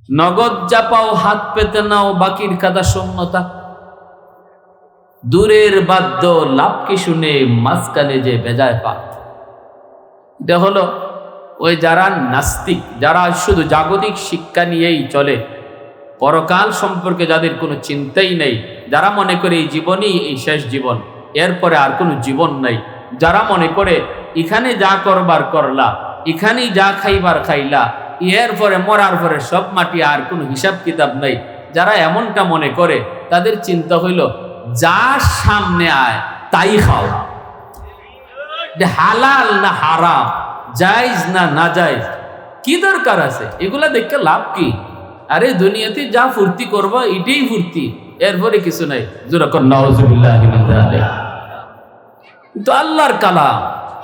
নগদ যা পাও হাত পেতে নাও, বাকির কাদা শূন্যতা। দূরের বাদ্য লাভ কি শুনে, মাঝখানে যে বেজায় পা। এটা হলো ওই যারা নাস্তিক, যারা শুধু জাগতিক শিক্ষা নিয়েই চলে, পরকাল সম্পর্কে যাদের কোনো চিন্তাই নেই, যারা মনে করে এই জীবনই এই শেষ জীবন, এরপরে আর কোনো জীবন নাই, যারা মনে করে এখানে যা করবার করলা, এখানেই যা খাইবার খাইলা, এরপরে মরার পরে সব মাটি, আর কোনো হিসাব কিতাব নাই, যারা এমনটা মনে করে, তাদের চিন্তা হইল যা সামনে আয় তাই খাও। হালাল না হারাম, জায়েজ না নাজায়েজ, কি দরকার আছে এগুলা দেখে লাভ কি? আরে দুনিয়াতে যা ফুর্তি করবো এটাই ফুর্তি, এরপরে কিছু নাই। যেরকম নাউজুবিল্লাহ মিন যালিক। তো আল্লাহর কালাম,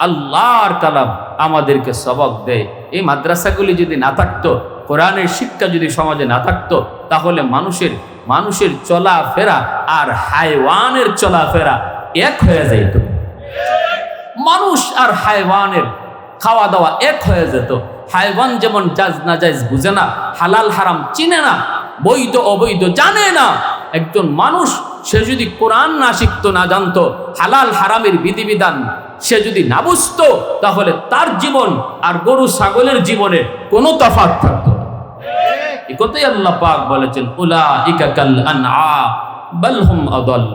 আল্লাহর কালাম আমাদেরকে সবক দেয়। এই মাদ্রাসাগুলি যদি না থাকতো, কোরআনের শিক্ষা যদি সমাজে না থাকতো, তাহলে মানুষের চলাফেরা আর হায়ওয়ানের চলাফেরা এক হয়ে যাইত। মানুষ আর হায়ওয়ানের খাওয়া দাওয়া এক হয়ে যেত। হায়ওয়ান যেমন জায়েজ নাজায়েজ বুঝে না, হালাল হারাম চিনে না, বৈধ অবৈধ জানে না, একজন মানুষ সে যদি কোরআন না শিখতো, না জানতো, হালাল হারামের বিধিবিধান সে যদি না বুঝতো, তাহলে তার জীবন আর গরু ছাগলের জীবনে কোনো তফাৎ থাকতো না। এই কথাই আল্লাহ পাক বলেছেন, উলাইকা কাল আনআম বাল হুম আদাল।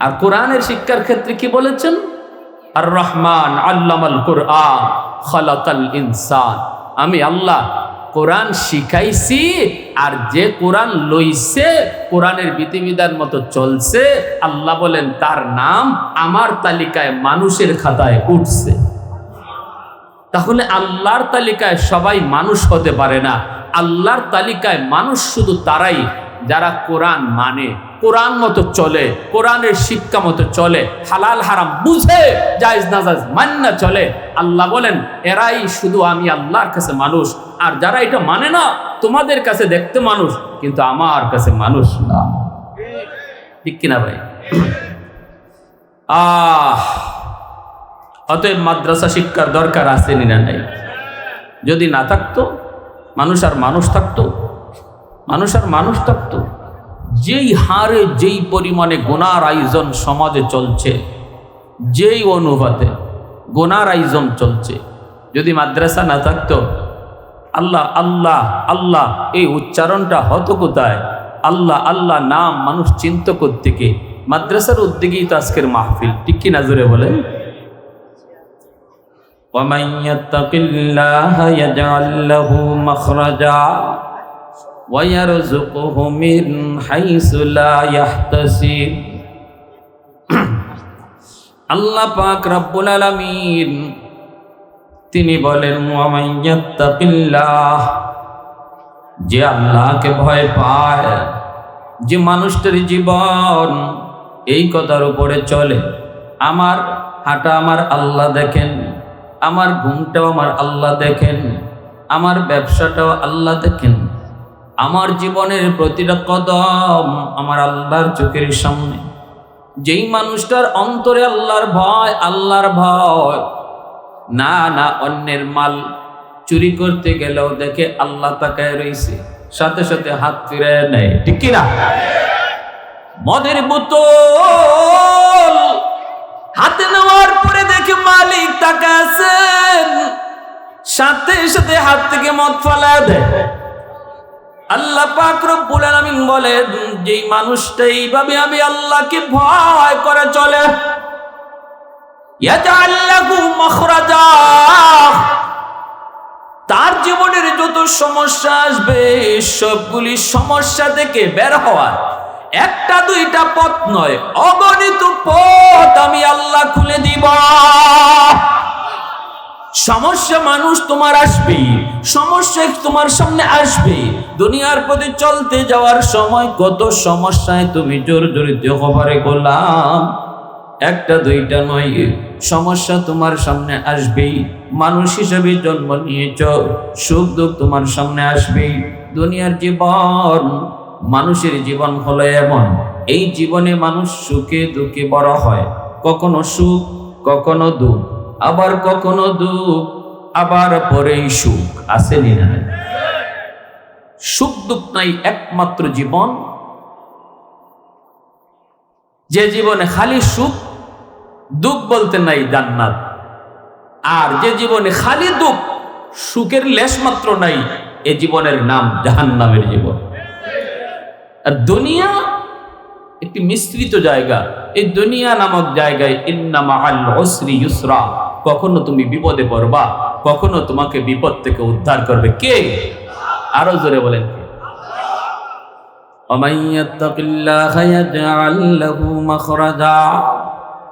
আর কোরআনের শিক্ষার ক্ষেত্রে কি বলেছেন? আর রহমান আল্লামাল কুরআন খালাকাল ইনসান। আমি আল্লাহ কোরআন শিখাইছি, আর যে কোরআন লইছে, কোরআনের বিধিবিধান মতো চলছে, আল্লাহ বলেন তার নাম আমার তালিকায় মানুষের খাতায় উঠছে। তাহলে আল্লাহর তালিকায় সবাই মানুষ হতে পারে না। আল্লাহর তালিকায় মানুষ শুধু তারাই যারা কোরআন মানে, কোরআন মতো চলে, কোরআনের শিক্ষা মতো চলে, হালাল হারাম বুঝে, জায়েজ নাজায়েজ মান্না চলে। আল্লাহ বলেন এরাই শুধু আমি আল্লাহর কাছে মানুষ। আর যারা এটা মানে না, তোমাদের কাছে দেখতে মানুষ, কিন্তু আমার কাছে মানুষ না। ঠিক কিনা ভাই? অতএব মাদ্রাসা শিক্ষার দরকার আছে না নাই? যদি না থাকতো, মানুষ আর মানুষ থাকতো, যেই হারে যেই পরিমাণে গুনার আয়োজন সমাজে চলছে, যেই অনুপাতে গুনার আয়োজন চলছে, যদি মাদ্রাসা না থাকতো, আল্লাহ আল্লাহ আল্লাহ এই উচ্চারণটা হতো কোথায়? আল্লাহ আল্লাহ নাম মানুষ চিন্ত কোত্থেকে? মাদ্রাসার উদ্যোগেই তো আজকের মাহফিল। ঠিক কি না? জোরে বলেন। وَمَنْ يَتَّقِ اللَّهَ يَجْعَلْ لَهُ مَخْرَجًا وَيَرْزُقْهُ مِنْ حَيْثُ لَا يَحْتَسِبُ। আল্লাহ পাক রব্বুল আলামিন তিনি বলেন, وَمَنْ يَتَّقِ اللَّهَ, যে আল্লাহকে ভয় পায়, যে মানুষটার জীবন এই কথার উপরে চলে, আমার হাঁটা আমার আল্লাহ দেখেন, আমার ঘুমটাও আমার আল্লাহ দেখেন, আমার ব্যবসাটাও আল্লাহ দেখেন, আমার জীবনের প্রতিটা কদম আমার আল্লাহর চোখের সামনে। যেই মানুষটার অন্তরে আল্লাহর ভয়, না না অন্যের মাল চুরি করতে গেলেও দেখে আল্লাহ তাকায় রয়েছে, সাথে সাথে হাত ফিরায় নেয়। ঠিক কিনা? মদের বোতল হাতে নেওয়ার পরে দেখে মালিক তাকায় আছেন, সাথে সাথে হাত থেকে মদ ফালায় দেয়। আল্লাহ পাক রব্বুল আলামিন বলেন, যেই মানুষটা এইভাবে আমি আল্লাহকে ভয় করে চলে, ইয়াজআল লাহু মাখরাজা, তার জীবনের যত সমস্যা আসবে সবগুলি সমস্যা থেকে বের হওয়ার একটা দুইটা পথ নয়, অগণিত পথ আমি আল্লাহ খুলে দিব। সমস্যা মানুষ তোমার আসবে, সমস্যা তোমার সামনে আসবে। দুনিয়ার পথে চলতে যাওয়ার সময় কত সমস্যায় তুমি জর্জরিত হবারে গোলাম, একটা দুইটা নয়, সমস্যা তোমার সামনে আসবেই। মানুষ হিসেবে জন্ম নিয়েছ, সুখ দুঃখ তোমার সামনে আসবেই। দুনিয়ার জীবন, মানুষের জীবন হলো এমন, এই জীবনে মানুষ সুখে দুঃখে বড় হয়, কখনো সুখ কখনো দুঃখ, আবার কখনো দুঃখ, আবার পরেই সুখ। আসেনি না? সুখ দুঃখ নাই, একমাত্র জীবন যে জীবনে খালি সুখ দুঃখ বলতে নাই জান্নাত, আর যে জীবনে খালি দুঃখ সুখের লেশ মাত্র নাই, এ জীবনের নাম জাহান্নামের জীবন। আর দুনিয়া একটি মিশ্রিত জায়গা। এই দুনিয়া নামক জায়গায় ইন্না মাআল উসরি ইউসরা, কখনো তুমি বিপদে পড়বা, কখনো তোমাকে বিপদ থেকে উদ্ধার করবে কে? আরো জোরে বলেন কে? ওয়ামান ইয়াত্তাকিল্লাহা ইয়াজআল লাহু মাখরাজা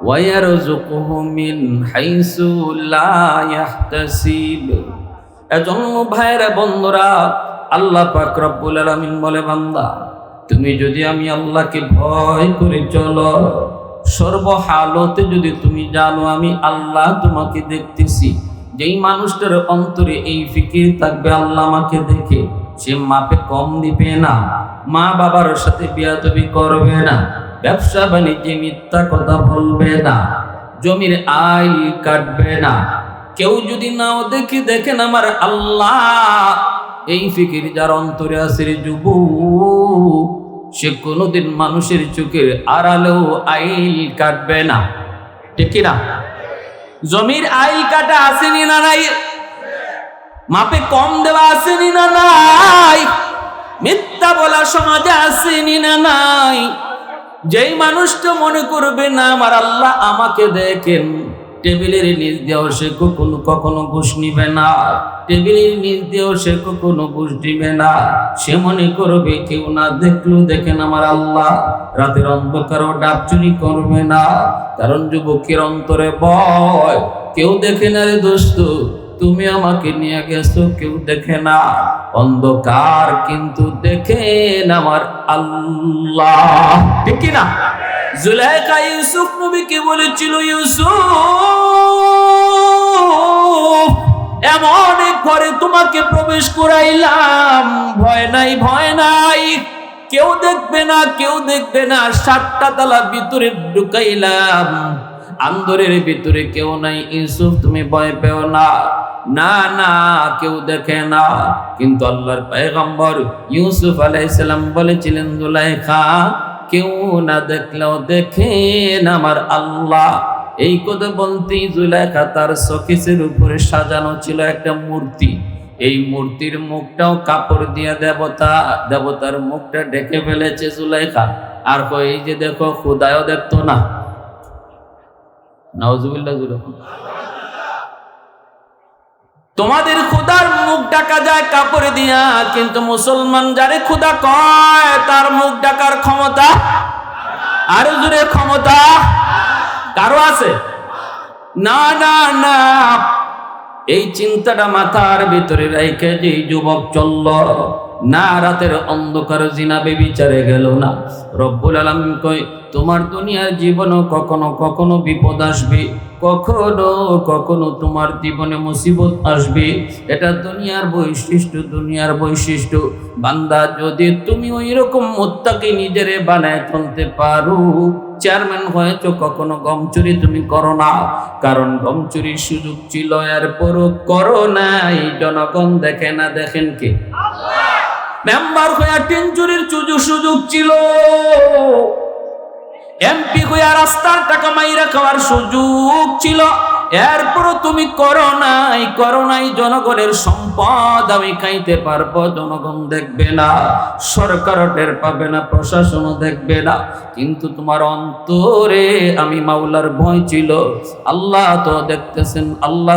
ওয়া ইয়ারযুকুহু মিন হাইসু লা ইয়াহতাসিব। এজন্য ভাইরা বন্ধুরা, আল্লাহ পাক রব্বুল আলামিন বলে, বান্দা তুমি যদি আমি আল্লাহকে ভয় করে চলো, সর্বহালতে যদি তুমি জানো আমি আল্লাহ তোমাকে দেখতেছি, যেই মানুষটার অন্তরে এই ফিকির থাকবে আল্লাহ আমাকে দেখে, সে মাপে কম দিবে না, মা বাবার সাথে বিয়াদবি করবে না, ব্যবসা বাণিজ্যে মিথ্যা কথা বলবে না, জমির আইল কাটবে না। কেউ যদি নাও দেখে দেখেন আমার আল্লাহ, এই ফিকির যার অন্তরে আছে রে যুবক, সে কোনোদিন মানুষের চোখের আড়ালেও আইল কাটবে না। ঠিক কিনা? জমির আইল কাটা আসেনি না নাই? মাপে কম দেওয়া আসেনি না নাই? মিথ্যা বলা সমাজে আসেনি না নাই? যেই মানুষটা মনে করবে না আমার আল্লাহ আমাকে দেখেন, টেবিলের নিচ দিয়েও সে কখনো ঘুষ নিবে না, টেবিলের নিচ দিয়েও সে কখনো ঘুষ দিবে না। সে মনে করবে কেউ না দেখলেও দেখেন আমার আল্লাহ, রাতের অন্ধকারও ডাব চুরি করবে না, কারণ যুবকের অন্তরে ভয়, কেউ দেখে না রে দোস্ত, তুমি আমাকে নিয়ে গেছো কেউ দেখে না, অন্ধকার কিন্তু দেখেন আমার আল্লাহ। ঠিক কিনা? জুলাইখা ইউসুফ নবীকে বলেছিল, ইউসুফ এমন এক ঘরে তোমাকে প্রবেশ করাইলাম, ভয় নাই ভয় নাই, কেউ দেখবে না কেউ দেখবে না, 7টা তালা ভিতরে ঢুকাইলাম, আন্দরের ভিতরে কেউ নাই, ইউসুফ তুমি ভয় পেও না, না না কেউ দেখে না। কিন্তু আল্লাহর পয়গম্বর ইউসুফ আলাইহিস সালাম বলেছিলেন, জুলাইখা কেউ না দেখলেও দেখেন আমার আল্লাহ। এই কথা বলতেই জুলাইখা তার শোকেসের উপরে সাজানো ছিল একটা মূর্তি, এই মূর্তির মুখটাও কাপড় দিয়ে দেবতার মুখটা ঢেকে ফেলেছে জুলাইখা। আর কই এই যে দেখো, খোদায়ও দেখতো না। নাউজুবিল্লাহ। তোমাদের খোদার মুখ ঢাকা যায় কাপড় দিয়া, কিন্তু মুসলমান যারে খোদা কয় তার মুখ ঢাকার ক্ষমতা, আরো জোরে ক্ষমতা কারো আছে? না না না। এই চিন্তাটা মাথার ভিতরে রেখে যে যুবক চলল না, রাতের অন্ধকার জিনা বেবিচারে গেল না। রব্বুল আলামিন কই, তোমার দুনিয়ার জীবনও কখনো কখনো বিপদ আসবে, কখনো কখনো তোমার জীবনে মুসিবত আসবে, এটা দুনিয়ার বৈশিষ্ট্য। বান্দা যদি তুমি ওই রকম মুত্তাকি নিজেরে বানায় ফেলতে পারো, চেয়ারম্যান হয়েছো, কখনো গম চুরি তুমি করো না, কারণ গম চুরির সুযোগ ছিল, এরপরও করো নাই, জনগণ দেখে না, দেখেন কে? মেম্বার হয়ে টিন চুরির সুযোগ ছিল, এমপি হইয়া রাস্তার টাকা মাইরা খাওয়ার সুযোগ ছিল, এরপরও তুমি করো নাই, জনগণের সম্পদ আমি খাইতে পারবো, জনগণ দেখবে না, সরকারও টের পাবে না, প্রশাসনও দেখবে না, কিন্তু তোমার অন্তরে আমি মাওলার ভয় ছিল। আল্লাহ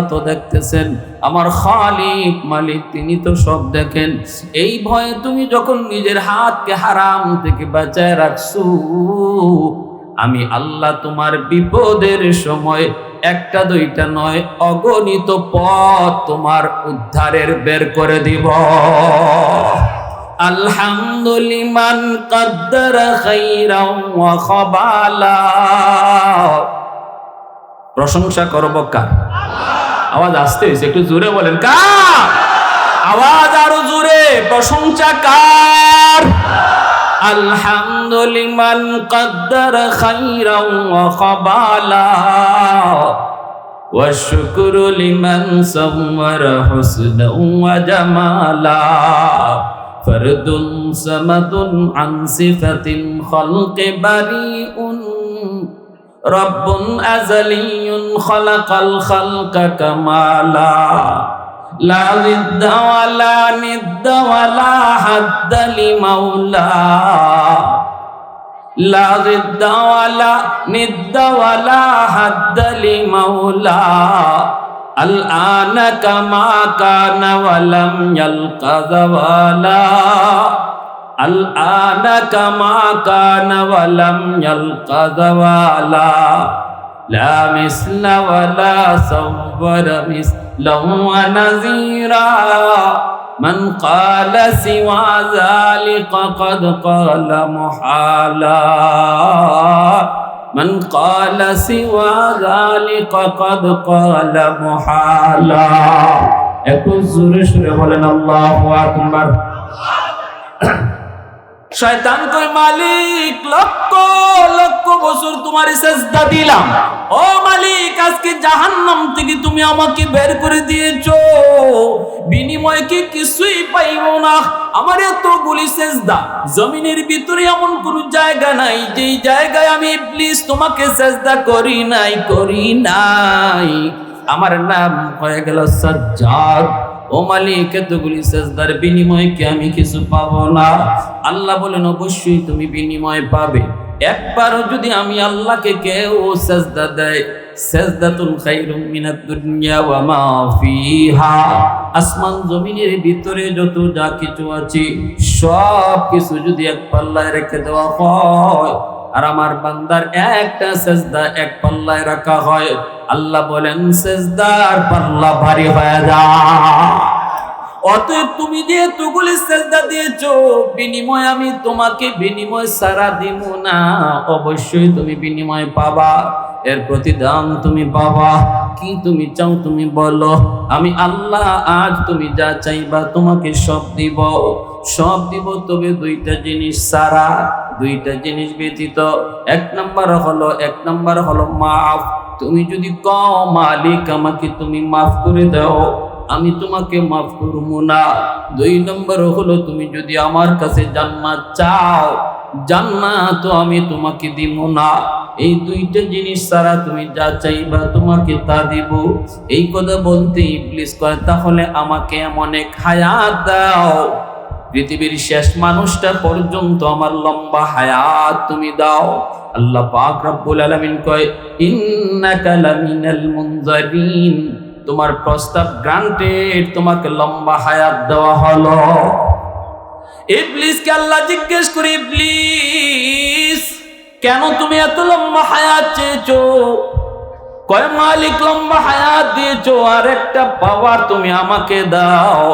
তো দেখতেছেন, আমার খালিক মালিক তিনি তো সব দেখেন। এই ভয়ে তুমি যখন নিজের হাতকে হারাম থেকে বাঁচায় রাখছো, আমি আল্লাহ তোমার বিপদের সময় একটা দুইটা নয়, অগণিত পথ তোমার উদ্ধারের বের করে দিব। আলহামদুলিমান কদ্দারা খাইরাও ওয়া খাবালা। প্রশংসা করব কার? আওয়াজ আসতে হয়েছে, একটু জোরে বলেন কার? আওয়াজ আরো জোরে, প্রশংসা কার? আলহামদুলিমান কদ্দারা খাইরাও ওয়া খাবালা ওয়া শুকরু লিমান সাওয়ারা হুসনাও ওয়া জামালা ফরদুন সামাদুন আন সিফাতিন খালকি বারিউন রব্বুন আযালিয়ুন খালাকাল খালকা কামালা লা জিদ্দা ওয়ালা নিদ্দা ওয়ালা হাদ্দা লিমাওলা লা জিদ্দা ওয়ালা নিদ্দা ওয়ালা হাদ্দা লিমাওলা আল আনা কামা কানা ওয়ালাম ইয়ালকা যাওয়ালা আল আনা কামা কানা ওয়ালাম ইয়ালকা যাওয়ালা লা মিসলা ওয়ালা সাওয়ারা মিসলাহু ওয়া নাযীরা মান ক্বালা সিওয়া যালিকা ক্বাদ ক্বালা মুহালা মান ক্বালা সিওয়া যালিকা ক্বাদ ক্বালা মুহালা। একটু জোরে সুরে বলেন আল্লাহু আকবার। শয়তান কয় মালিক লক্ষ লক্ষ বছর তোমার সেজদা দিলাম, ও মালিক আজকে জাহান্নাম থেকে তুমি আমাকে বের করে দিয়েছো, বিনিময়ে কি কিছুই পাইবো না। আমার এতগুলি সেজদা, জমিনের ভিতরে এমন কোন জায়গা নাই যেই জায়গায় আমি ইবলিস তোমাকে সেজদা করি নাই। আমার নাম হয়ে গেল সাজ্জাদ। ও মালিক এতগুলি সেজদার বিনিময়ে কি আমি কিছু পাবো না? আল্লাহ বলেন অবশ্যই তুমি বিনিময় পাবে। একবারও যদি আমি আল্লাহকে কেউ সেজদা দেয়, সাজদাতুন খায়রুম মিনাদ দুনিয়া ওয়া মা ফিহা, আসমান জমিনের ভিতরে যত যা কিছু আছে সব কিছু যদি এক পাল্লায় রেখে দেওয়া হয় আর আমার বান্দার একটা সেজদা এক পাল্লায় রাখা হয়, আল্লাহ বলেন সেজদার পাল্লা ভারী হয়ে যায়। অতএব তুমি যে এতগুলি সেজদা দিয়েছো, বিনিময় আমি তোমাকে বিনিময় সারা দিব না, অবশ্যই তুমি বিনিময় পাবা, এর প্রতিদান তুমি পাবা। কি তুমি চাও তুমি বলো, আমি আল্লাহ আজ তুমি যা চাইবা তোমাকে সব দিব, তবে দুইটা জিনিস সারা, দুইটা জিনিস ব্যতীত। এক নাম্বার হলো মাফ। তুমি যদি কও মালিক আমাকে তুমি মাফ করে দাও, আমি তোমাকে মাফ করবো না। দুই নম্বর হলো তুমি যদি আমার কাছে জান্নাত চাও, জান্নাত আমি তোমাকে দিব না। এই দুইটা জিনিস ছাড়া তুমি যা চাইবা তোমাকে তা দিব। এই কথা বলতে ইবলিস কয় তাহলে আমাকে এমন এক হায়াত দাও, পৃথিবীর শেষ মানুষটা পর্যন্ত আমার লম্বা হায়াত তুমি দাও। আল্লাহ পাক রব্বুল আলামিন কয় ইন্নাকা লামিনাল মুনজারিন, তোমার প্রস্তাব গ্রান্টেড, তোমাকে লম্বা হায়াত দেওয়া হলো। ইবলিসকে আল্লাহ জিজ্ঞেস করে, ইবলিস কেন তুমি এত লম্বা হায়াত চেয়েছো? কয় মালিক লম্বা হায়াত দিয়েছো, আর একটা পাওয়ার তুমি আমাকে দাও।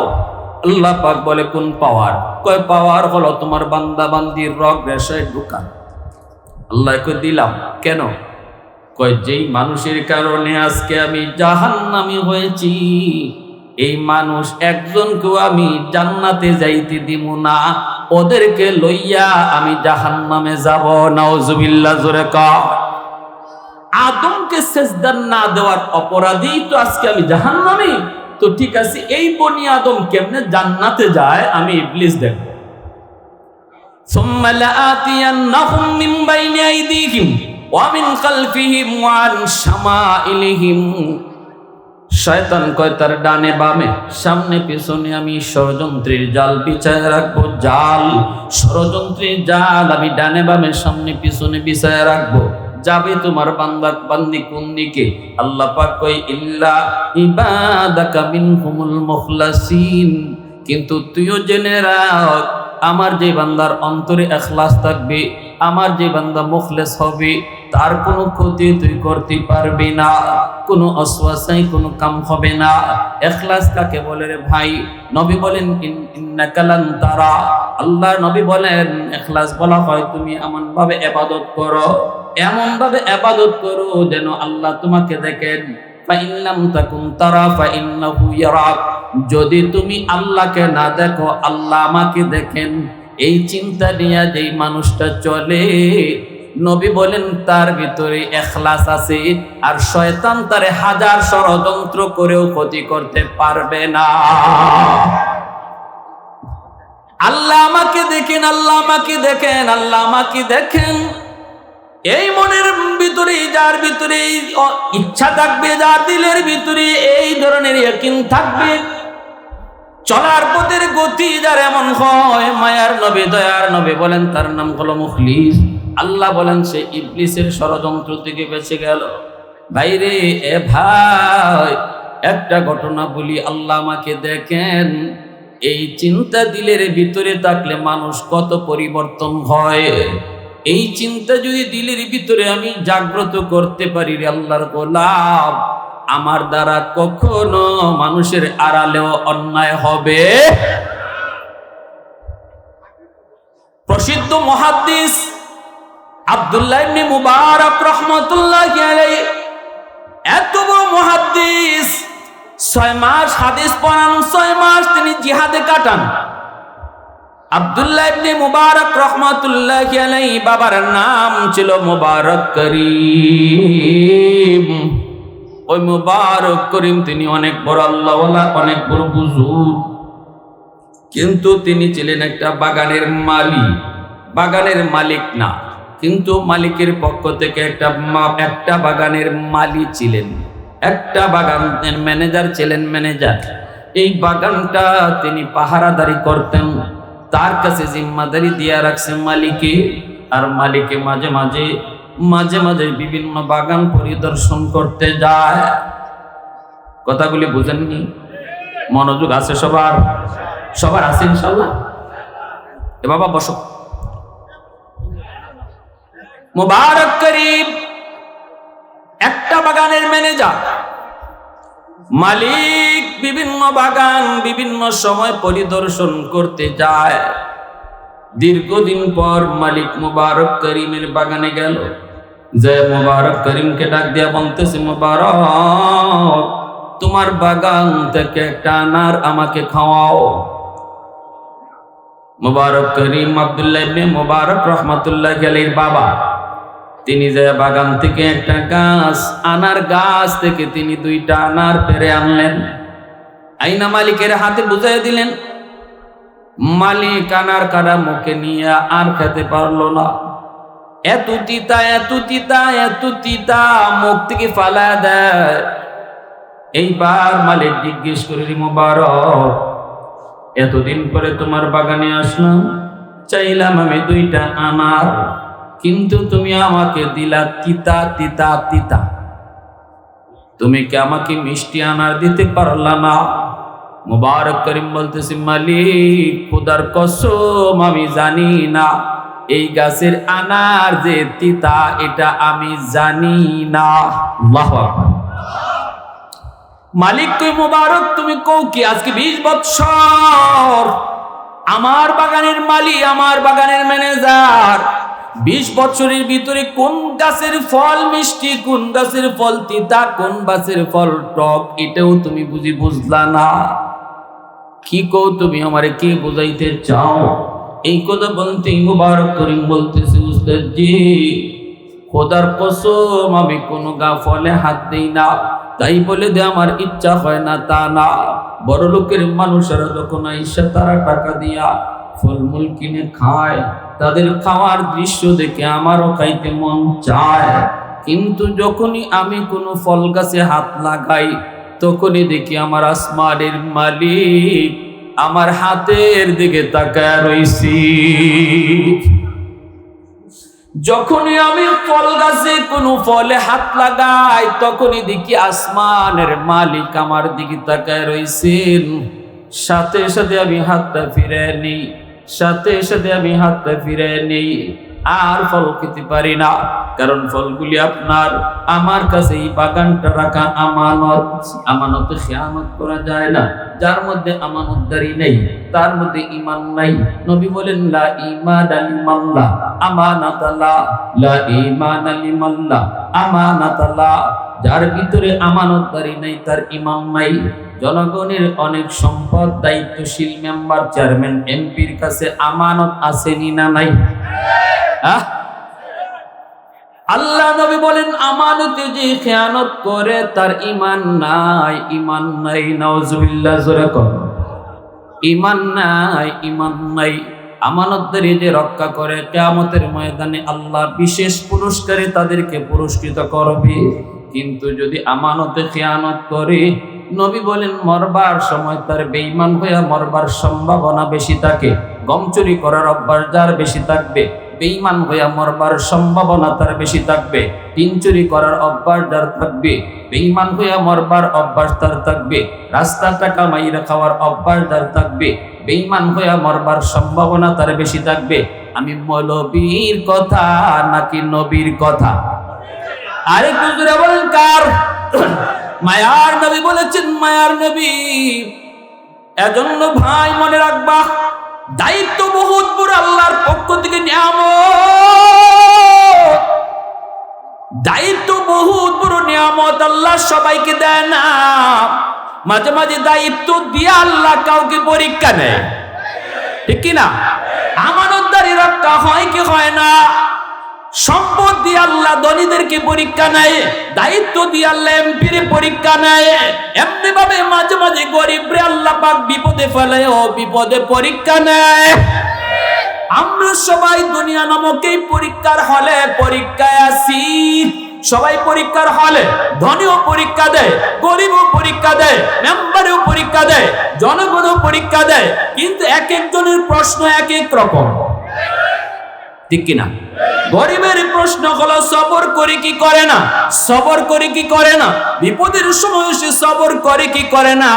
আল্লাহ পাক বলে কোন পাওয়ার? কয় পাওয়ার হলো তোমার বান্দা বান্দির রগ রেশায় ঢুকা। আল্লাহ কই দিলাম কেন? কয় যেই মানুষের কারণে আজকে আমি জাহান্নামী হয়েছি, এই মানুষ একজনকেও আমি জান্নাতে যাইতে দিব না, ওদেরকে লইয়া আমি জাহান্নামে যাব। নাউজুবিল্লাহ, জোরে কও। আদমকে সেজদা না দেওয়ার অপরাধেই তো আজকে আমি জাহান্নামী। তো ঠিক আছে, এই বনি আদম কেমনে জান্নাতে যায় আমি ইবলিস দেখব। সুম্মা লাআতিয়ান্নাহুম মিন বাইনি আইদিহিম ওয়া মিন খালফিহিম ওয়া আন শামাইলিহিম। শয়তান কয় তার ডানে বামে সামনে পিছনে আমি ষড়যন্ত্রের জাল বিছায় রাখবো। ষড়যন্ত্রের জাল আমি ডানে বামে সামনে পিছনে বিছায় রাখবো। যাবে তোমার বান্দা বান্দি কোন দিকে? আল্লাহ পাক কয় ইল্লা ইবাদাকা মিনহুমুল মুখলাসিন, কিন্তু তুইও জেনে রাখ আমার যে বান্দার অন্তরে ইখলাস থাকবে, আমার যে বান্দা মুখলেস হবে, তার কোনো ক্ষতি তুই করতে পারবি না, কোনো অসওয়াসাই কোনো কাম হবে না। ইখলাস কাকে বলে রে ভাই? নবী বলেন ইন্নাকা লান তারা। আল্লাহ নবী বলেন ইখলাস বলা হয় তুমি এমন ভাবে ইবাদত করো, এমন ভাবে ইবাদত করো যেন আল্লাহ তোমাকে দেখেন। ফাইল্লাম তাকুন তারা ফাইন্নাহু ইয়ারাক, যদি তুমি আল্লাহকে না দেখো আল্লাহ আমাকে দেখেন। এই চিন্তা নিয়ে যেই মানুষটা চলে, নবী বলেন তার ভিতরে ইখলাস আছে, আর শয়তান তারে হাজার ষড়যন্ত্র করেও ক্ষতি করতে পারবে না। আল্লাহ আমাকে দেখেন, আল্লাহ আমাকে দেখেন, আল্লাহ আমাকে দেখেন। এই মনের ভিতরে, যার ভিতরে ইচ্ছা থাকবে, যার দিলের ভিতরে এই ধরনের ইয়াকিন থাকবে, চলার পথের গতি যার এমন হয়, মায়ার নবী দয়ার নবী বলেন তার নাম হলো মুখলিস। আল্লাহ বলেন সে ইবলিসের ষড়যন্ত্র থেকে বেঁচে গেল। ভাইরে, এ ভাই, একটা ঘটনা বলি, আল্লাহ আমাকে দেখেন, এই চিন্তা দিলের ভিতরে থাকলে মানুষ কত পরিবর্তন হয়। এই চিন্তা যদি দিলের ভিতরে আমি জাগ্রত করতে পারি, রে আল্লাহর গোলাম, আমার দ্বারা কখনো মানুষের আড়ালেও অন্যায় হবে। প্রসিদ্ধ মুহাদ্দিস আব্দুল্লাহ ইবনে মুবারক রাহমাতুল্লাহি আলাইহি, এত বড় মুহাদ্দিস, 6 মাস হাদিস পড়ান, 6 মাস তিনি জিহাদে কাটান। আব্দুল্লাহ ইবনে মুবারক রাহমাতুল্লাহি আলাইহি, বাবার নাম ছিল মুবারক করিম। ওই মুবারক করিম তিনি অনেক বড় আল্লাহওয়ালা, অনেক বড় বুজুর্গ, কিন্তু তিনি ছিলেন একটা বাগানের মালিক। বাগানের মালিক না, কিন্তু মালিকের পক্ষ থেকে একটা বাগানের মালিক ছিলেন, একটা বাগানের ম্যানেজার ছিলেন, ম্যানেজার। এই বাগানটা তিনি পাহারাদারি করতেন, তার কাছে জিম্মাদারি দিয়ে রাখছেন মালিকে। আর মালিকে মাঝে মাঝে বিভিন্ন বাগান পরিদর্শন করতে যায়। কথাগুলি বুঝেননি? মনোযোগ আছে সবার আছে ইনশাআল্লাহ? এ বাবা বসো। মুবারক করিম একটা বাগানের ম্যানেজার, মালিক বিভিন্ন বাগান বিভিন্ন সময় পরিদর্শন করতে যায়। দীর্ঘদিন পর মালিক মুবারক করিমের বাগানে গেল, যে মুবারক করিমকে ডাক দিয়া বলতেছে, মুবারক, তোমার বাগান থেকে একটা আনার আমাকে খাওয়াও। মুবারক করিম আব্দুল্লাহ ইবনে মুবারক রাহমাতুল্লাহি আলাইহির বাবা, তিনি যে বাগান থেকে একটা গাছ, আনার গাছ থেকে তিনি 2টা আনার পেড়ে আনলেন, আইনা মালিকের হাতে বুঝাই দিলেন। মালিক আনার কাটা মুখে নিয়ে আর খেতে পারলো না। এত তিতা, এত তিতা, এত তিতা, মুখ থেকে ফালা দেয়। এইবার মালিক জিজ্ঞেস করে, মুবারক, এতদিন পরে তোমার বাগানে আসলাম, চাইলাম আমি 2টা আনার, কিন্তু তুমি আমাকে দিলা তিতা তিতা তিতা। তুমি কি আমাকে মিষ্টি আনার দিতে পারলা না? মুবারক করিম বলতেছি, মালিক, খোদার কসম আমি জানি না এই গাছের আনার যে তিতা, এটা আমি জানি না। আল্লাহু আকবার। মালিক কই, মুবারক তুমি কও কি? আজকে 20 বছর আমার বাগানের মালিক, আমার বাগানের ম্যানেজার, 20 বছরের ভিতরে কোন গাছের ফল মিষ্টি, কোন গাছের ফল তিতা, কোন গাছের ফল টক, এটাও তুমি বুঝলা না। কি কও তুমি? আমারে কি বুঝাইতে চাও? এই কথা বলতে মুবারক করিম বলতেছে, উস্তাদ জি, খোদার কসম আমি কোনো ফলে হাত দেই না, তাই বলে যে আমার ইচ্ছা হয় না তা না। বড় লোকের মানুষেরা যখন আইসা তারা টাকা দিয়া ফলমূল কিনে খায়, তাদের খাওয়ার দৃশ্য দেখে আমারও খাইতে মন চায়, কিন্তু যখনই আমি কোনো ফল গাছে হাত লাগাই, তখনই দেখি আমার আসমানের মালিক আমার হাতের দিকে তাকায় রইছি। যখনই আমি ফল গাছে কোনো ফলে হাত লাগাই, তখনই দেখি আসমানের মালিক আমার দিকে তাকায় রইছেন। সাথে সাথে আমি হাতটা ফিরে নিই, আর ফল খেতে পারি না, কারণ ফলগুলি আপনার। আমার কাছে এই বাগানটা রাখা আমানত, আমানতে খেয়ানত করা যায় না। যার মধ্যে আমানতদারি নেই, তার মধ্যে ঈমান নাই। নবী বলেন, লা ঈমানা লিমাল্লাহ আমানাতাল্লাহ, লা ঈমানা লিমাল্লাহ আমানাতাল্লাহ। যার ভিতরে আমানতদারি নেই, তার ঈমান নাই। জনগণের অনেক সম্পদ, দায়িত্বশীল মেম্বার, চেয়ারম্যান, এমপির কাছে আমানত আসেনি না নাই? আল্লাহ নবী বলেন, আমানতে যে খেয়ানত করে তার ঈমান নাই, ঈমান নাই। নাউজুবিল্লাহ, জোরে কর। ঈমান নাই, ঈমান নাই। আমানতদারি যে রক্ষা করে কিয়ামতের ময়দানে আল্লাহ বিশেষ পুরস্কারে তাদেরকে পুরস্কৃত করবে। কিন্তু যদি আমানতে খেয়ানত করে, নবী বলেন মরবার সময় তার বেঈমান হয়ে মরবার সম্ভাবনা বেশি থাকে। গম চুরি করার অভ্যাস যার বেশি থাকবে, বেঈমান হয়ে মরবার সম্ভাবনা তার বেশি থাকবে। তিন চুরি করার অভ্যাস যার থাকবে, বেঈমান হয়ে মরবার অভ্যাস তার থাকবে। রাস্তা টাকা মাইরা খাওয়ার অভ্যাস যার থাকবে, বেঈমান হয়ে মরবার সম্ভাবনা তার বেশি থাকবে। আমি মৌলবীর কথা নাকি নবীর কথা? আরে হুজুর বলেন কার? মায়ার নবী বলেছেন, মায়ার নবী। এজন্য ভাই মনে রাখবা, দায়িত্ব বহুত বড়, আল্লাহর পক্ষ থেকে নিয়ামত। দায়িত্ব বহুত বড় নিয়ামত, আল্লাহ সবাইকে দেয় না। মাঝে মাঝে দায়িত্ব দিয়ে আল্লাহ কাউকে পরীক্ষা নেয়, ঠিক কিনা? আমানতদারি রক্ষা হয় কি হয় না? সম্পদ দিয়ে আল্লাহ ধনীদেরকে পরীক্ষা নেয়, দায়িত্ব দিয়ে আল্লাহ এমপির পরীক্ষা নেয়। এমনি ভাবে মাঝে মাঝে গরিবরে আল্লাহ পাক বিপদে ফেলে ও বিপদে পরীক্ষা নেয়। আমরা সবাই দুনিয়া নামক এই পরীক্ষার হলে পরীক্ষায় আছি। সবাই পরীক্ষার হলে, ধনীও পরীক্ষা দেয়, গরিবও পরীক্ষা দেয়, মেম্বারও পরীক্ষা দেয়, জনগণও পরীক্ষা দেয়। কিন্তু এক একজনের প্রশ্ন এক এক রকম, ঠিক কিনা? গরিবের প্রশ্ন হলো সবর করে কি করে না, সবর করে কি করে না, বিপদের সময় সে সবর করে কি করে না।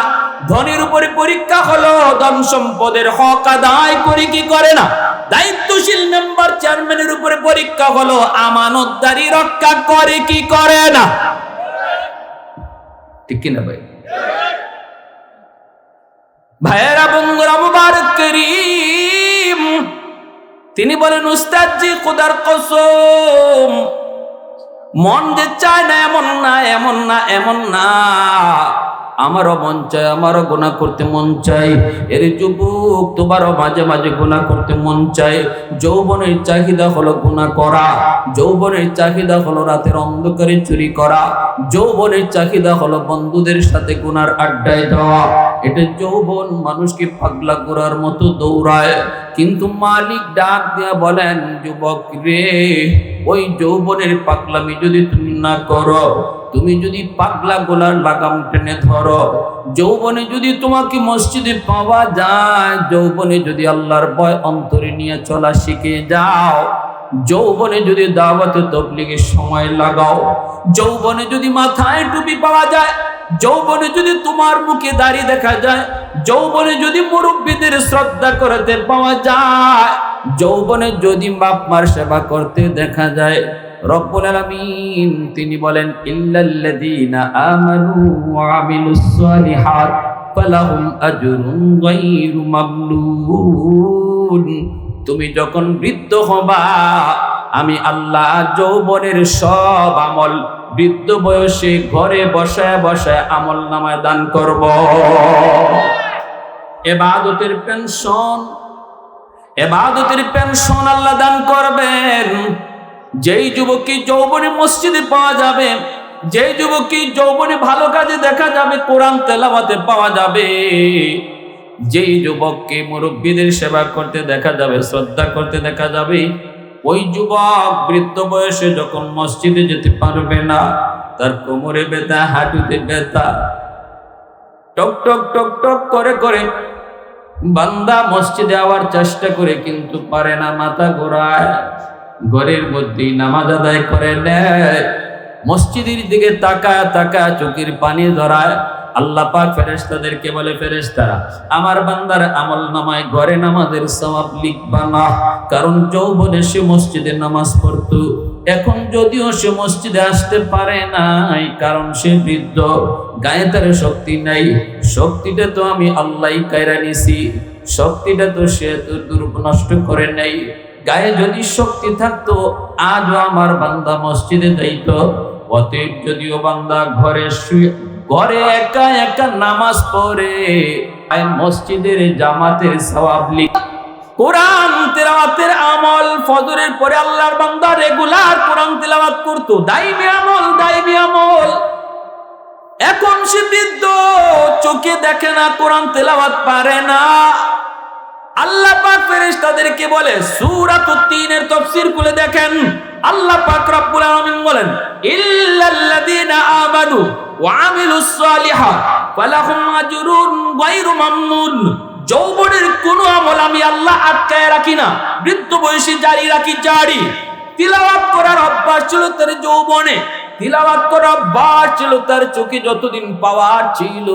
ধনীর উপরে পরীক্ষা হলো ধন সম্পদের হক আদায় করে কি করে না। দায়িত্বশীল মেম্বার চেয়ারম্যানের উপরে পরীক্ষা হলো আমানতদারি রক্ষা করে কি করে না, ঠিক কিনা ভাই? ভাইয়েরা, বন্ধুরা, মুবারক করিম তিনি বলেন, উস্তাদজি খোদার কসম, মন যে চায় না এমন না, এমন না, এমন না। আমারও মন চায়, আমারও গুনাহ করতে মন চায়। এর যুবক, তোমারও মাঝে মাঝে গুনাহ করতে মন চায়। যৌবনের চাহিদা হলো গুনাহ করা, যৌবনের চাহিদা হলো রাতের অন্ধকারে চুরি করা, যৌবনের চাহিদা হলো বন্ধুদের সাথে গুনার আড্ডায় যাওয়া। এটা যৌবন মানুষকে পাগলা করার মতো দৌড়ায়। কিন্তু মালিক ডাক দিয়া বলেন, যুবক রে, ওই যৌবনের পাগলামি যদি তুমি না করো, তুমি যদি পাগলা গোলার লাগাম টেনে ধরো, যৌবনে যদি তোমাকে মসজিদে পাওয়া যায়, যৌবনে যদি আল্লাহর ভয় অন্তরে নিয়ে চলা শিখে যাও, যৌবনে যদি দাওয়াতে তাবলীগের সময় লাগাও, যৌবনে যদি মাথায় টুপি পাওয়া যায়, যৌবনে যদি তোমার মুখে দাড়ি দেখা যায়, যৌবনে যদি মুরব্বীদের শ্রদ্ধা করতে পাওয়া যায়, যৌবনে যদি বাপ মার সেবা করতে দেখা যায়, রব্বুল আলামিন তিনি বলেন, ইল্লাল্লাযীনা আমানু ওয়া আমিলুস সালিহাত ফালাহুম আজরুন গায়রু মামনুন। তুমি যখন বৃদ্ধ হবা, আমি আল্লাহ যৌবনের সব আমল বৃদ্ধ বয়সে ঘরে বসায় বসায় আমল নামায় দান করব। ইবাদতের পেনশন, ইবাদতের পেনশন আল্লাহ দান করবেন। যেই যুবককে যৌবনে মসজিদে পাওয়া যাবে, যেই যুবককে যৌবনে ভালো কাজে দেখা যাবে, কোরআন তেলাওয়াতে পাওয়া যাবে, যেই যুবককে মুরব্বীদের সেবা করতে দেখা যাবে, শ্রদ্ধা করতে দেখা যাবে, ওই যুবক বৃদ্ধ বয়সে যখন মসজিদে যেতে পারবে না, তার কোমরে ব্যথা, হাঁটুতে ব্যথা, টক টক টক টক করে করে বান্দা মসজিদে আওয়ার চেষ্টা করে কিন্তু পারে না, মাথা ঘোরায়, ঘরের মধ্যেই নামাজ আদায় করে নেয়, মসজিদের দিকে তাকায় তাকায় চোখের পানি ধরায়। আল্লাহ পাক ফেরেশতাদেরকে বলে, ফেরেশতারা, আমার বান্দার আমল নামায় ঘরে নামাজের সওয়াব লিখবা না, কারণ যৌবনে সে মসজিদে নামাজ পড়তো, এখন যদিও সে মসজিদে আসতে পারে নাই, কারণ সে বৃদ্ধ, গায়ে তার শক্তি নাই, শক্তিটা তো আমি আল্লাহই কায়রা নিছি, শক্তিটা তো সে তো নষ্ট করে নাই। গায়ে যদি শক্তি থাকতো আজও আমার বান্দা মসজিদে যাইত। অতএব যদিও বান্দা ঘরে একা একা নামাজ পড়ে, মসজিদের জামাতের সওয়াব লিখ, কোরআন তেলাওয়াতের আমল, ফজরের পরে আল্লাহর বান্দা রেগুলার কোরআন তেলাওয়াত করতো, দাইমি আমল, দাইমি আমল। এখন সে বৃদ্ধ, চোখে দেখে না, কোরআন তেলাওয়াত পারে না। আল্লাহ পাক ফেরেশতাদেরকে বলে, সূরাতুত তিনের তাফসীর খুলে দেখেন, আল্লাহ পাক রব্বুল আলামিন বলেন, ইল্লাল্লাযীনা আমানু ওয়া আমিলুস সালিহাত ফালাহুম আজরুন গায়রু মামনুন। যৌবনের কোন আমল আমি আল্লাহ আটকায় রাখি না, বৃদ্ধ বয়সে জারি রাখি, জারি। তিলাওয়াত করার অভ্যাস ছিল তার যৌবনে, তিলাওয়াত করার অভ্যাস ছিল তার চোখে যতদিন পাওয়ার ছিল,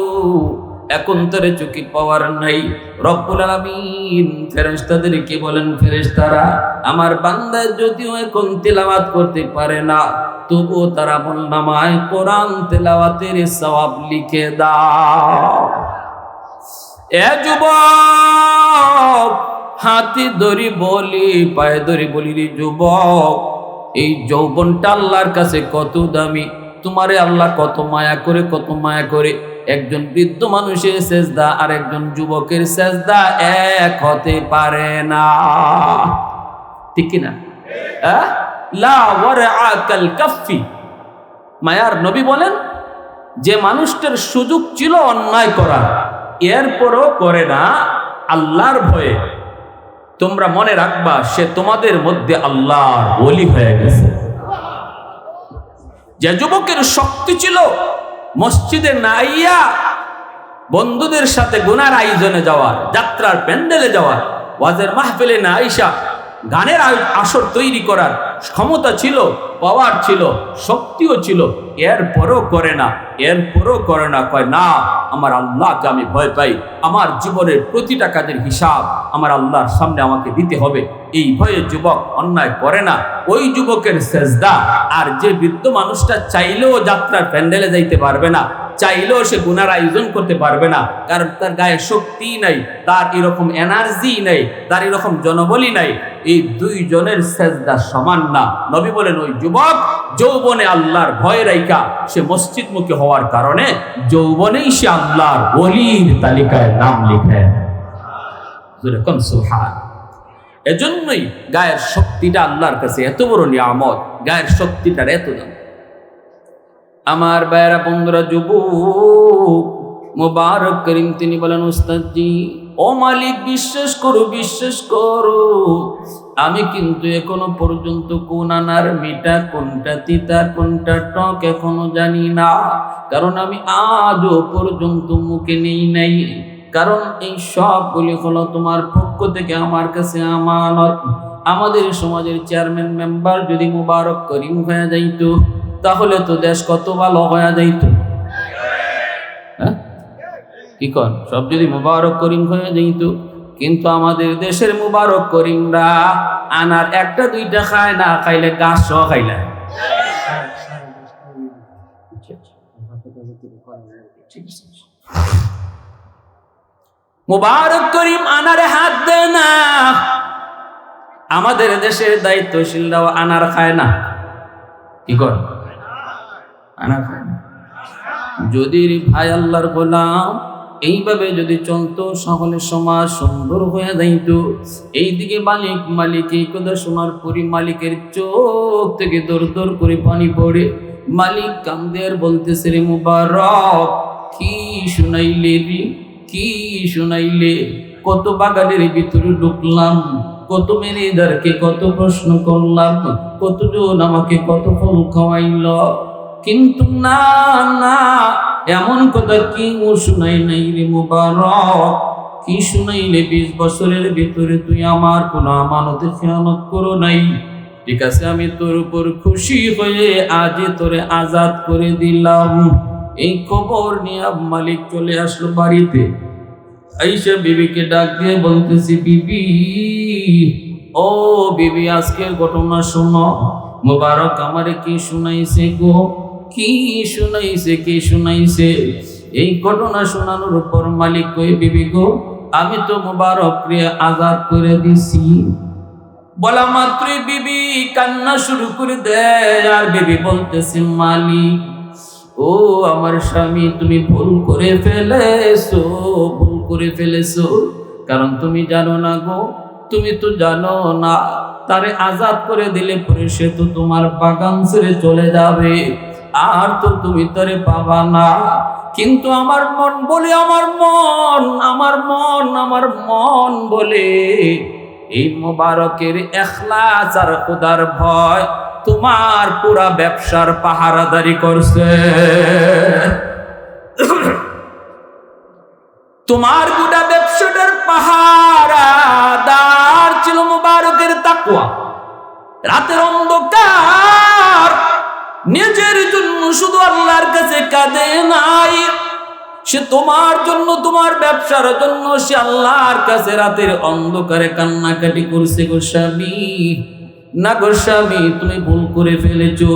এখন তার চোখে পাওয়ার নাই। রব্বুল আলামিন ফেরেশতাদেরকে বলেন, ফেরেশতারা আমার বান্দা যদিও এখন তিলাওয়াত করতে পারে না, তবুও তার আমলনামায় কোরআন তেলাওয়াতের সওয়াব লিখে দাও। এ যুবক, হাতে ধরি বলি, পায়ে ধরি বলি, রে যুবক, এই যৌবনটা আল্লাহর কাছে কত দামি, তোমারে আল্লাহ কত মায়া করে, কত মায়া করে। একজন বৃদ্ধ মানুষের সেজদা আর একজন যুবকের সেজদা এক হতে পারে না, ঠিক কিনা? লা ওয়ারআ কাল কাফি। মায়ার নবী বলেন, যে মানুষটার সুযোগ ছিল অন্যায় করার, এরপরও করে না আল্লাহর ভয়ে, তোমরা মনে রাখবা সে তোমাদের মধ্যে আল্লাহর ওলি হয়ে গেছে। যে যুবকের শক্তি ছিল মসজিদে না আইয়া বন্ধুদের সাথে গুনার আয়োজনে যাওয়ার, যাত্রার প্যান্ডেলে যাওয়ার, ওয়াজের মাহফিলে না আইসা গানের আসর তৈরি করার ক্ষমতা ছিল, পাওয়ার ছিল, শক্তিও ছিল, এরপরও করে না, এরপরও করে না। কয় না, আমার আল্লাহকে আমি ভয় পাই, আমার জীবনের প্রতিটা কাজের হিসাব আমার আল্লাহর সামনে আমাকে দিতে হবে, এই ভয়ে যুবক অন্যায় করে না। ওই যুবকের সেজদা আর যে বৃদ্ধ মানুষটা চাইলেও যাত্রার প্যান্ডেলে যাইতে পারবে না, চাইলেও সে গুনার আয়োজন করতে পারবে না, কারণ তার গায়ে শক্তি নাই, তার এরকম এনার্জি নাই, তার এরকম জনবলই নাই। এই দুইজনের সেজদা সমান না। নবী বলেন, ওই যুবক যৌবনে আল্লাহর ভয় রাইখা সে মসজিদমুখী হওয়ার কারণে যৌবনেই সে আল্লাহর ওলির তালিকায় নাম লিখে। সুবহান। এজন্যই গায়ের শক্তিটা আল্লাহর কাছে এত বড় নিয়ামত, গায়ের শক্তিটার এত দাম। আমার ভাইয়েরা, বন্ধুরা, যুবক মুবারক করিম তিনি বলেন, উস্তাদজি, ও মালিক, বিশ্বাস করো, বিশ্বাস করো, আমি কিন্তু এখনো পর্যন্ত কোন আনার মিঠা, কোনটা তিতা, কোনটা টক এখনো জানি না, কারণ আমি আজও পর্যন্ত মুখে নেই নাই, কারণ এই সবগুলি হলো তোমার পক্ষ থেকে আমার কাছে আমানত। আমাদের সমাজের চেয়ারম্যান মেম্বার যদি মুবারক করিম হয়ে যাইতো, তাহলে তো দেশ কত ভালো হয়ে যাইত। কি কন, সব যদি মুবারক করিম হয়ে যাইত, কিন্তু আমাদের দেশের মুবারক করিমরা আনার একটা দুইটা খায় না, খাইলে গাছ সহ খাইলে। মুবারক করিম আনারে হাত দেয় না। আমাদের দেশের দায়িত্বশীলরাও আনার খায় না। কি কর, আনার খায় না। যদি ভাই আল্লাহর গোলাম এইভাবে যদি চলতো, সকলে সমাজ সুন্দর হয়ে যাইত। এইদিকে মালিক, মালিক এই কথা শোনার পরই মালিকের চোখ থেকে দর দর করে পানি পড়ে। মালিক কান্দে আর বলতেছে, রে মুবারক, কি শুনাইলে রে, কি শুনাইলে? কত বাগানের ভিতরে ঢুকলাম, কত মেয়েদেরকে কত প্রশ্ন করলাম, কতজন আমাকে কত ফল খাওয়াইল, কিন্তু না না, এমন কথা কি শুনাই নাই রে মুবারক। কি শুনাইলে? 20 বছরের ভিতরে তুই আমার কোনো আমানতে খেয়ানত করো নাই। ঠিক আছে, আমি তোর উপর খুশি হয়ে আজ তোরে আজাদ করে দিলাম। এই খবর নিয়ে মালিক চলে আসলো বাড়িতে। আইসা বিবিকে ডাক দিয়ে বলতেছি, বিবি, ও বিবি, আজকের ঘটনা শোনো। মুবারক আমারে কি শুনাইছে গো, কি শুনাইছে, কি শুনাইছে? এই ঘটনা শোনানোর উপর মালিক কই, বিবি গো, আমি তো মুবারক রে আজাদ করে দিছি। বলা মাত্রই বিবি কান্না শুরু করে দেয়। আর বিবি বলতেছে, মালিক, ও আমার স্বামী, তুমি ভুল করে ফেলেছো, ভুল করে ফেলেছো। কারণ তুমি জানো না গো, তুমি তো জানো না, তারে আজাদ করে দিলে পরে সে তো তোমার বাগান ছেড়ে চলে যাবে। আর তো তুমি তরে পাবা না। কিন্তু আমার মন বলে, আমার মন বলে এই মোবারকের ইখলাস আর খোদার ভয় তোমার পুরা ব্যবসার পাহারাদারি করছে। তোমার গোটা ব্যবসাটার পাহারাদার ছিল মোবারকের তাকওয়া। রাতের অন্ধকার নিজের জন্য শুধু আল্লাহর কাছে কাঁদে নাই, সে তোমার জন্য, তোমার ব্যবসার জন্য সে আল্লাহর কাছে রাতের অন্ধকারে কান্নাকাটি করছে। গো স্বামী, না গো স্বামী, তুমি ভুল করে ফেলেছো।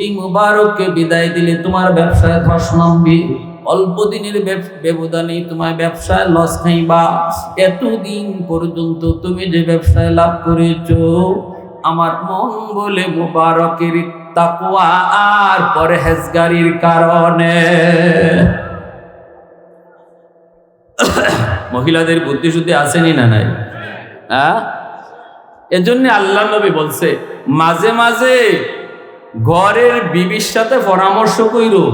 এই মুবারককে বিদায় দিলে তোমার ব্যবসায় ধস নামবে। অল্প দিনের ব্যবধানে তোমার ব্যবসায় লস খাইবা। এতদিন পর্যন্ত তুমি যে ব্যবসায় লাভ করেছো, আমার মন বলে মুবারকের তাকওয়া আর পরহেজগারির কারণে। মহিলাদের বুদ্ধি শুদ্ধি আসেনি না নাই? এজন্য আল্লাহ নবী বলছে, মাঝে মাঝে ঘরের বিবির সাথে পরামর্শ কইরো।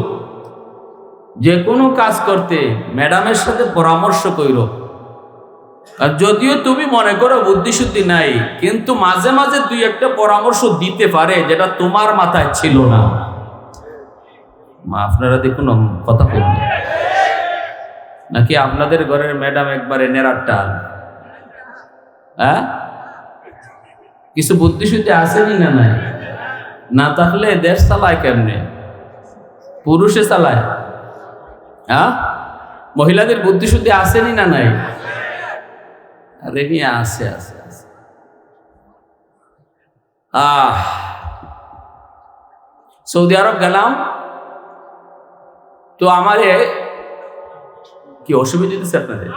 যে কোনো কাজ করতে ম্যাডামের সাথে পরামর্শ কইরো। আর যদিও তুমি মনে করো বুদ্ধি শুদ্ধি নাই, কিন্তু মাঝে মাঝে দুই একটা পরামর্শ দিতে পারে যেটা তোমার মাথায় ছিল না। আপনারা দেখুন কথা বলুন, নাকি আপনাদের ঘরের ম্যাডাম একবারে নেড়াটা? কিছু বুদ্ধি শুদ্ধি আসেনি না নাই? না থাকলে দেশ চালায় কেমনে? পুরুষে চালায়। মহিলাদের বুদ্ধি শুদ্ধি আসেনি না নাই? আরে নিয়ে আছে। সৌদি আরব গেলাম তো আমারে কি অসুবিধা দিচ্ছে আপনাদের?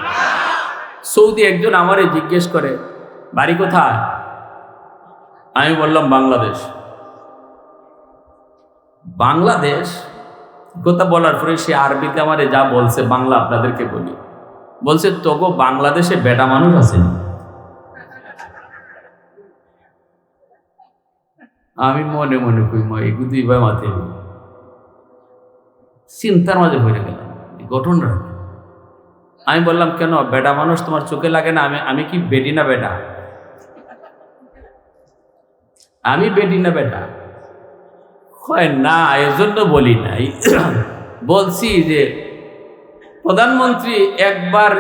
সৌদি একজন আমারে জিজ্ঞেস করে, বাড়ি কোথায়? আমি বললাম বাংলাদেশ। বাংলাদেশ কথা বলার পরে সে আরবিতে আমারে যা বলছে বাংলা আপনাদেরকে বলি। বলছে, তোগো বাংলাদেশে বেটা মানুষ আছে না? আমি মনে মনে কই এগুলি ভাই মাথায় চিন্তার মাঝে পড়ে গেলাম, গঠনটা। আমি বললাম, কেন বেটা মানুষ তোমার চোখে লাগে না? আমি কি বেটি না বেটা? আমি বেটি না বেটা? হয় না, এজন্য বলি নাই। বলছি যে প্রধানমন্ত্রী একবার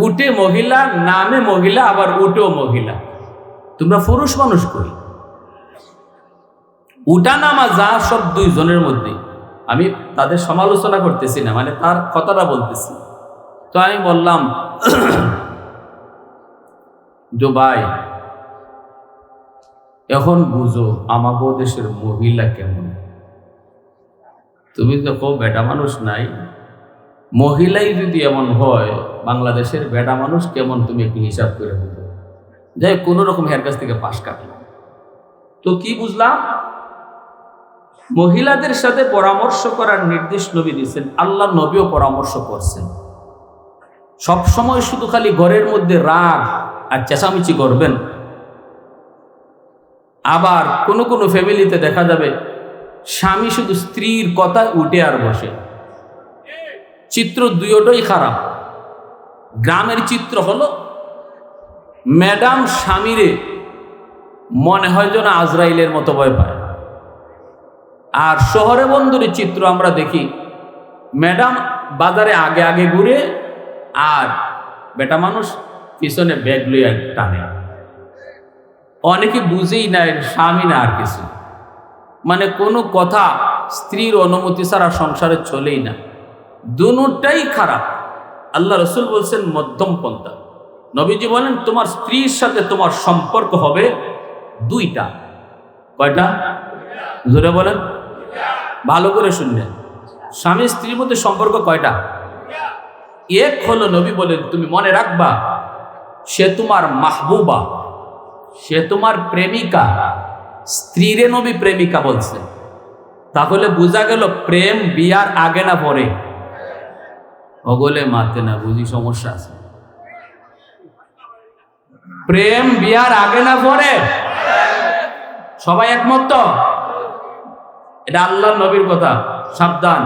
উঠে মহিলা, নামে মহিলা, আবার উঠেও মহিলা। তোমরা পুরুষ মানুষ কই? উঠা নামা যা সব দুইজনের মধ্যে। আমি তাদের সমালোচনা করতেছি না, মানে তার কথাটা বলতেছি। তো আমি বললাম, যে ভাই এখন বুঝো আমাগো দেশের মহিলা কেমন। তুমি দেখো বেটা মানুষ নাই, মহিলাই যদি এমন হয়, বাংলাদেশের বেটা মানুষ কেমন তুমি একটু হিসাব করে বুঝো। যাই কোনো রকম হের কাছ থেকে পাশ কাটলাম। তো কি বুঝলাম? মহিলাদের সাথে পরামর্শ করার নির্দেশ নবী দিয়েছেন, আল্লাহ নবীও পরামর্শ করছেন। সব সময় শুধু খালি ঘরের মধ্যে রাগ আর চেঁচামেচি করবেন। আবার কোনো কোনো ফ্যামিলিতে দেখা যাবে স্বামী শুধু স্ত্রীর কথায় উঠে আর বসে। চিত্র দুইটাই খারাপ। গ্রামের চিত্র হলো ম্যাডাম স্বামীরে মনে হয় যেন আজরাইলের মতো ভয় পায়। আর শহরে বন্দরের চিত্র আমরা দেখি, ম্যাডাম বাজারে আগে আগে ঘুরে আর বেটা মানুষ পিছনে ব্যাগ লইয়া টানে। অনেকে বুঝেই না স্বামী না আর কিছু, মানে কোনো কথা স্ত্রীর অনুমতি ছাড়া সংসারে চলেই না। দুটোটাই খারাপ। আল্লাহ রসুল বলছেন মধ্যম পন্থা। নবীজি বলেন তোমার স্ত্রীর সাথে তোমার সম্পর্ক হবে দুইটা। কয়টা? জোরে বলেন, ভালো করে শুনলেন। স্বামী স্ত্রীর মধ্যে সম্পর্ক কয়টা? এক হলো নবী বলেন তুমি মনে রাখবা সে তোমার মাহবুবা, সে তোমার প্রেমিকা। স্ত্রীরে নবী প্রেমিকা বলছে, তাহলে বোঝা গেল প্রেম বিয়ার আগে না পরে? ওগলে মাতে না, বুঝি সমস্যা আছে। প্রেম বিয়ার আগে না পরে? সবাই একমত তো? এটা আল্লাহ নবীর কথা, সাবধান,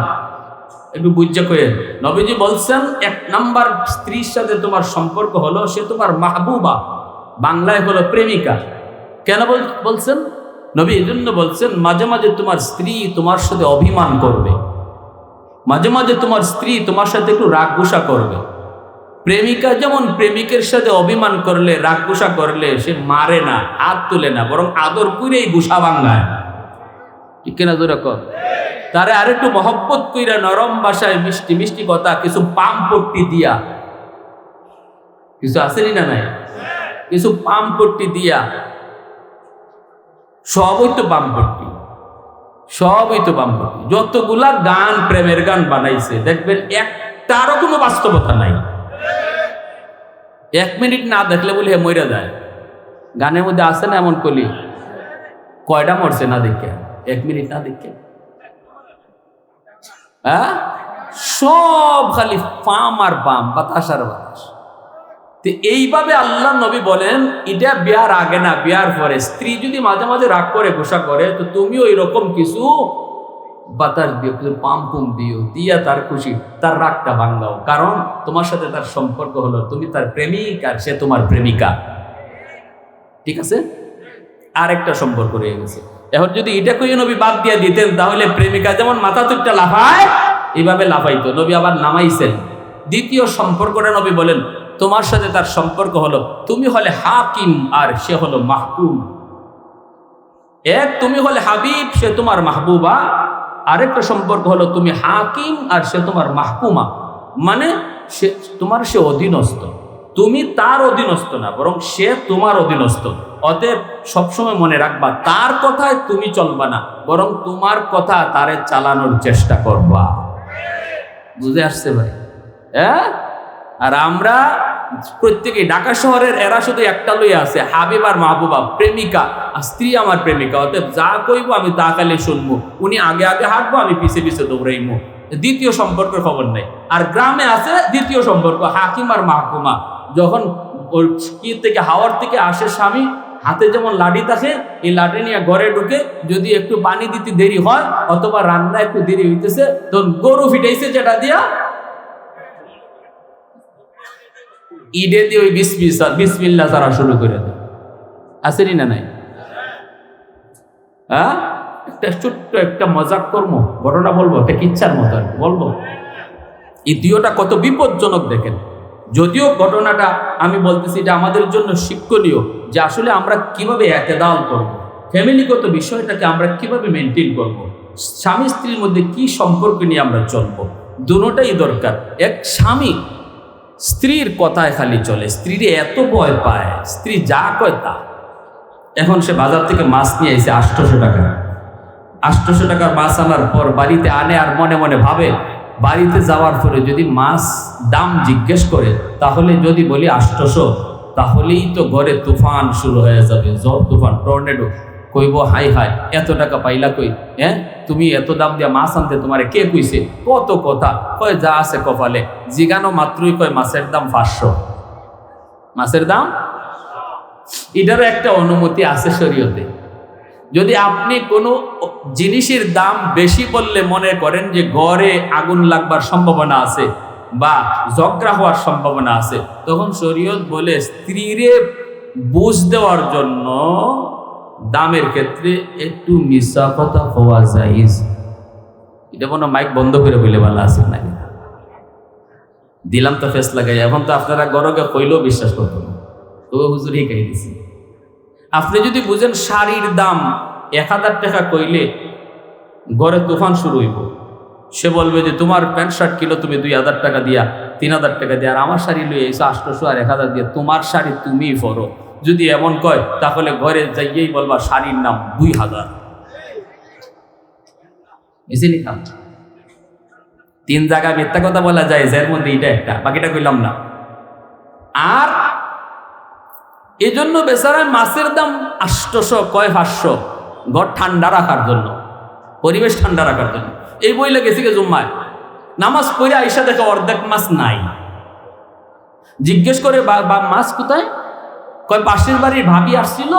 একটু বুঝে কয়ে। নবীজি বলছেন 1 নাম্বার স্ত্রীর সাথে তোমার সম্পর্ক হলো সে তোমার মাহবুবা, বাংলায় হলো প্রেমিকা। কেন বলছেন নবী? এই জন্য বলছেন মাঝে মাঝে তোমার স্ত্রী তোমার সাথে অভিমান করবে, মাঝে মাঝে তোমার স্ত্রী তোমার সাথে একটু রাগ গুসা করবে। প্রেমিকা যেমন প্রেমিকের সাথে অভিমান করলে, রাগ গুসা করলে সে মারে না, হাত তুলে না, বরং আদর করেই গুসা ভাঙায়, ঠিক কিনা জোরে কর। তারে আরেকটু মহব্বত কইরা নরম ভাষায় মিষ্টি মিষ্টি কথা, কিছু পাম পট্টি দিয়া, কিছু আসেনি না নাই, কিছু পাম পট্টি দিয়া, সবই তো পাম পট্টি, সবই তো পাম পট্টি। যতগুলা গান প্রেমের গান বানাইছে দেখবেন একটারও কোনো বাস্তবতা নাই। 1 মিনিট না দেখলে বলে হে মইরা যায়। গানের মধ্যে আছে না এমন কলি, কয়টা মরছে না দেখে, 1 মিনিট না দেখে, হ্যাঁ, সব খালি পাম আর পাম, বাতাস আর বাতাস। তো এইভাবে আল্লাহ নবী বলেন এটা বিয়ার আগে না, বিয়ার পরে। স্ত্রী যদি মাঝে মাঝে রাগ করে গোসা করে, তো তুমি ওই রকম কিছু বাতাস দিও, কিছু পাম পুম দিও, দিয়া তার খুশি, তার রাগটা ভাঙ্গাও। কারণ তোমার সাথে তার সম্পর্ক হলো তুমি তার প্রেমিক আর সে তোমার প্রেমিকা, ঠিক আছে? আরেকটা সম্পর্ক রয়ে গেছে। এখন যদি এটা কই নবী বাদ দিয়ে দিতেন, তাহলে প্রেমিকা যেমন মাথা তুলটা লাফায়, এইভাবে লাফাইতো। নবী আবার নামাইছেন। দ্বিতীয় সম্পর্কটা নবী বলেন তোমার সাথে তার সম্পর্ক হলো তুমি হলে হাকিম আর সে হলো মাহকুম। তুমি হলে হাবিব, সে তোমার মাহবুবা। আরেকটা সম্পর্ক হলো তুমি হাকিম আর সে তোমার মাহকুমা, মানে সে অধীনস্থ, তুমি তার অধীনস্থ না, বরং সে তোমার অধীনস্থ। অতএব সবসময় মনে রাখবা তার কথায় তুমি চলবা না, বরং তোমার কথা তারে চালানোর চেষ্টা করবা। বুঝে আসছে ভাই? হ্যাঁ। আর আমরা প্রত্যেকে ঢাকা শহরের এরা শুধু একটা লই আছে, হাবিব আর মাহবুবা, প্রেমিকা আর স্ত্রী আমার প্রেমিকা। অতএব যা কইব আমি তা খালি শুনবো, উনি আগে আগে হাঁটবো, আমি পিছে পিছে দৌড়াইবো। দ্বিতীয় সম্পর্কের খবর নেই। আর গ্রামে আছে দ্বিতীয় সম্পর্ক, হাকিম আর মাহকুমা। যখন ওর কি থেকে হাওয়ার থেকে আসে স্বামী, হাতে যেমন লাঠি থাকে, এই লাঠি নিয়ে ঘরে ঢুকে যদি একটু পানি দিতে দেরি হয় অথবা রান্না একটু দেরি হইতেছে, তখন গরু ফিটাইছে যেটা দিয়া ঈদে দিয়ে ওই বিসমিল্লাহ তারা শুরু করে দেয়। আসেনি না নাই? হ্যাঁ, একটা ছোট্ট একটা মজাক কর্ম ঘটনা বলবো, একটা কিচ্ছার মতো আর বলবো। এই দুইটা কত বিপজ্জনক দেখেন। যদিও ঘটনাটা আমি বলতেছি এটা আমাদের জন্য শিক্ষণীয়, যে আসলে আমরা কিভাবে এতেদাল করব, ফ্যামিলিগত বিষয়টাকে আমরা কিভাবে মেনটেন করব, স্বামী স্ত্রীর মধ্যে কি সম্পর্ক নিয়ে আমরা চলবো, দুটোটাই দরকার। এক স্বামী স্ত্রীর কথায় খালি চলে, স্ত্রীর এত ভয় পায়, স্ত্রী যা কয় তা। এখন সে বাজার থেকে মাছ নিয়ে এসে 800 টাকা, 800 টাকার মাছ আনার পর বাড়িতে আনে, আর মনে মনে ভাবে বাড়িতে যাওয়ার পরে যদি মাছ দাম জিজ্ঞেস করে, তাহলে যদি বলি 800, তাহলেই তো ঘরে তুফান শুরু হয়ে যাবে, ঝড় তুফান, টর্নেডো। কইব হাই হাই এত টাকা পাইলা কই, হ্যাঁ তুমি এত দাম দিয়া মাছ আনতে তোমারে কে কইছে, কত কথা কয়, যা আছে কপালে। জিগানো মাত্রই কয় মাছের দাম 500, মাছের দাম। এটারও একটা অনুমতি আছে শরীয়তে। যদি আপনি কোনো জিনিসের দাম বেশি বললে মনে করেন যে ঘরে আগুন লাগবার সম্ভাবনা আছে বা ঝগড়া হওয়ার সম্ভাবনা আছে, তখন শরীয়ত বলে স্ত্রীরে বুঝ দেওয়ার জন্য দামের ক্ষেত্রে একটু মিশা কথা হওয়া জায়েজ। এটা কোনো মাইক বন্ধ করে বলে ভালো আছে নাকি? দিলাম তো ফেস লাগাই। এখন তো আপনারা গরগে কইলেও বিশ্বাস করতো না, তবু হুজুর হি খাই দিছি। আপনি যদি বুঝেন শাড়ির দাম 1000 টাকা কইলে ঘরে তুফান শুরু হইব, সে বলবে যে তোমার প্যান্ট শার্ট কিলো তুমি 2000 টাকা দিয়া, 3000 টাকা দিয়া, আর আমার শাড়ি লই এসে 800 আর 1000 দিয়া, তোমার শাড়ি তুমিই পরো। যদি এমন কয় তাহলে ঘরে যাইয়েই বলবা শাড়ির নাম 2000। বুঝলি না? 3 জায়গায় মিথ্যা কথা বলা যায়, এর মধ্যে এটা একটা, বাকিটা কইলাম না। আর এই জন্য বেচারা মাছের দাম 800 কয় 500, ঘর ঠান্ডা রাখার জন্য, পরিবেশ ঠান্ডা রাখার জন্য। এই বইলে গেছি গে জুম্মায়, নামাজ পড়ে আইসা দেখে অর্ধেক মাছ নাই। জিজ্ঞেস করে মাছ কোথায়, কয় পাশের বাড়ির ভাবি আসছিল,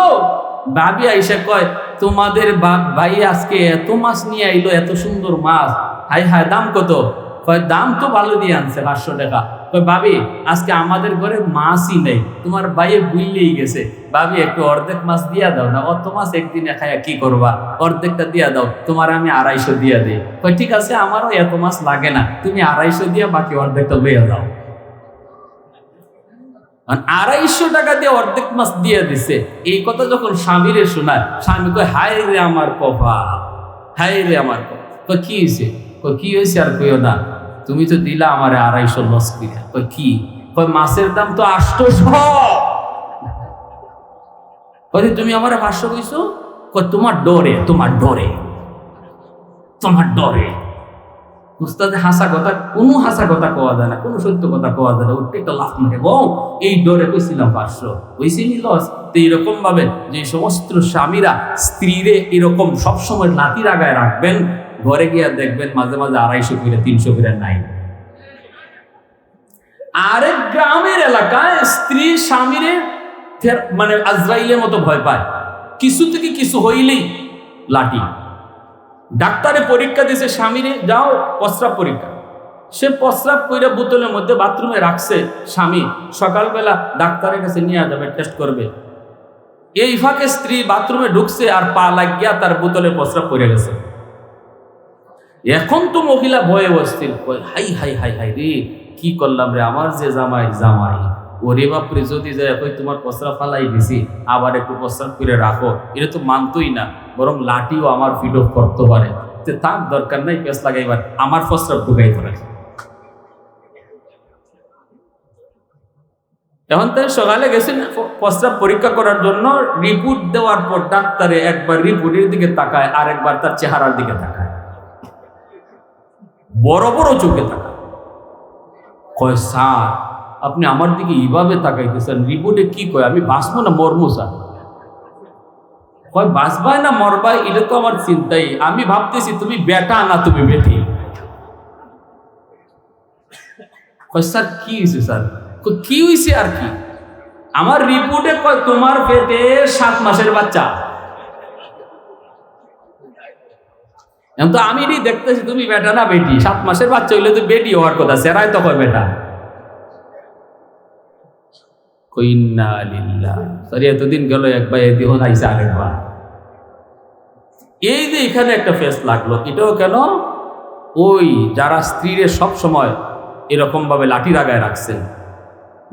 ভাবি আইসা কয়, তোমাদের ভাই আজকে এত মাছ নিয়ে আইলো, এত সুন্দর মাছ, হাই হাই দাম কত? কয় দাম তো ভালো দিয়ে আনছে 500 টাকা। কয় ভাবি আজকে আমাদের ঘরে মাছই নেই, তোমার ভাইয়ে বুঝলেই গেছে, ভাবি একটু অর্ধেক মাছ দিয়া দাও না, অত মাছ একদিনে খায়া কি করবা, অর্ধেকটা দিয়া দাও, তোমার আমি 250 দিয়া দিই। কয় ঠিক আছে, আমারও এত মাছ লাগে না, তুমি 250 দিয়া বাকি অর্ধেকটা লইয়া দাও। 250 টাকা দিয়ে অর্ধেক মাছ দিয়ে দিছে। এই কথা যখন স্বামীরে শোনায়, স্বামী কয় হায় রে আমার কপাল, হায় রে আমার কপাল। কয় কি হয়েছে? কয় কি হয়েছে আর কইও না, তুমি তো দিলা আমারে 250 লস কইরা। কয় কি? কয় মাছের দাম তো 800। কয় তুমি আমারে 500 কইছো? কয় তোমার ডরে, তোমার ডরে, তোমার ডরে। উস্তাদে হাসা কথা, কোনো হাসা কথা কোয়া যায় না, কোনো সত্য কথা কোয়া যায় না, ওটা একটা লাফ মারে বউ, এই ডরে কইছিলাম 500 হইছিনি লস। তো এইরকম ভাবে যে সমস্ত স্বামীরা স্ত্রীরে এরকম সবসময় লাতির আগায় রাখবেন, ঘরে গিয়া দেখবেন মাঝে মাঝে 250 করে 300 করে নাই। আরেক গ্রামের এলাকায় স্ত্রী স্বামীরে মানে আজরাইলের মতো ভয় পায়, কিছু থেকে কিছু হইলেই লাঠি। ডাক্তারে পরীক্ষা দিয়েছে স্বামীরে, যাও প্রস্রাব পরীক্ষা। সে প্রস্রাব কইরা বোতলের মধ্যে বাথরুমে রাখছে, স্বামী সকালবেলা ডাক্তারের কাছে নিয়ে যাবে, টেস্ট করবে। এই ফাঁকে স্ত্রী বাথরুমে ঢুকছে আর পা লাগিয়া তার বোতলে প্রস্রাব করে গেছে। এখন তো মহিলা ভয়ে অস্থির, হাই হাই হাই হাই রে, কি করলাম রে, আমার যে জামাই জামাই, ওরে বাপরে, যদি যায় কই তোমার প্রস্রাব ফালাই দিছি, আবার একটু প্রস্রাব করে রাখো, এটা তো মানতই না, বরং লাঠিও আমার ফিড অফ করতে পারে, যে তার দরকার নাই পেস লাগাইবার, আমার প্রস্রাব ঢুকাই ধরে। এখন তাই সকালে গেছেন প্রস্রাব পরীক্ষা করার জন্য, রিপোর্ট দেওয়ার পর ডাক্তারে একবার রিপোর্টের দিকে তাকায়, আর একবার তার চেহারার দিকে তাকায়, বড় বড় চোখে তাকায়। কয় স্যার আপনি আমার দিকে এইভাবে তাকাইতেছেন, রিপোর্টে কি কয়, আমি বাঁচবো না মরবো স্যার? কয় বাঁচবাই না মরবাই এটা তো আমার চিন্তাই, আমি ভাবতেছি তুমি বেটা না তুমি বেটি। কয় স্যার কি হয়েছে স্যার? কি হয়েছে আর কি? আমার রিপোর্টে কয় তোমার পেটে 7 মাসের বাচ্চা। এখন তো আমি দেখতেছি তুমি বেটা না বেটি, 7 মাসের বাচ্চা হইলে তো বেটি হওয়ার কথা, সেরাই তো কয় বেটা। কইন্না লিল্লাহ, সরি এতদিন গেল একবার, এদিন আইসা আরেকবার। এই যে এখানে একটা ফেস লাগলো, এটাও কেন? ওই যারা স্ত্রীরে সব সময় এরকম ভাবে লাঠি লাগায় রাখছেন,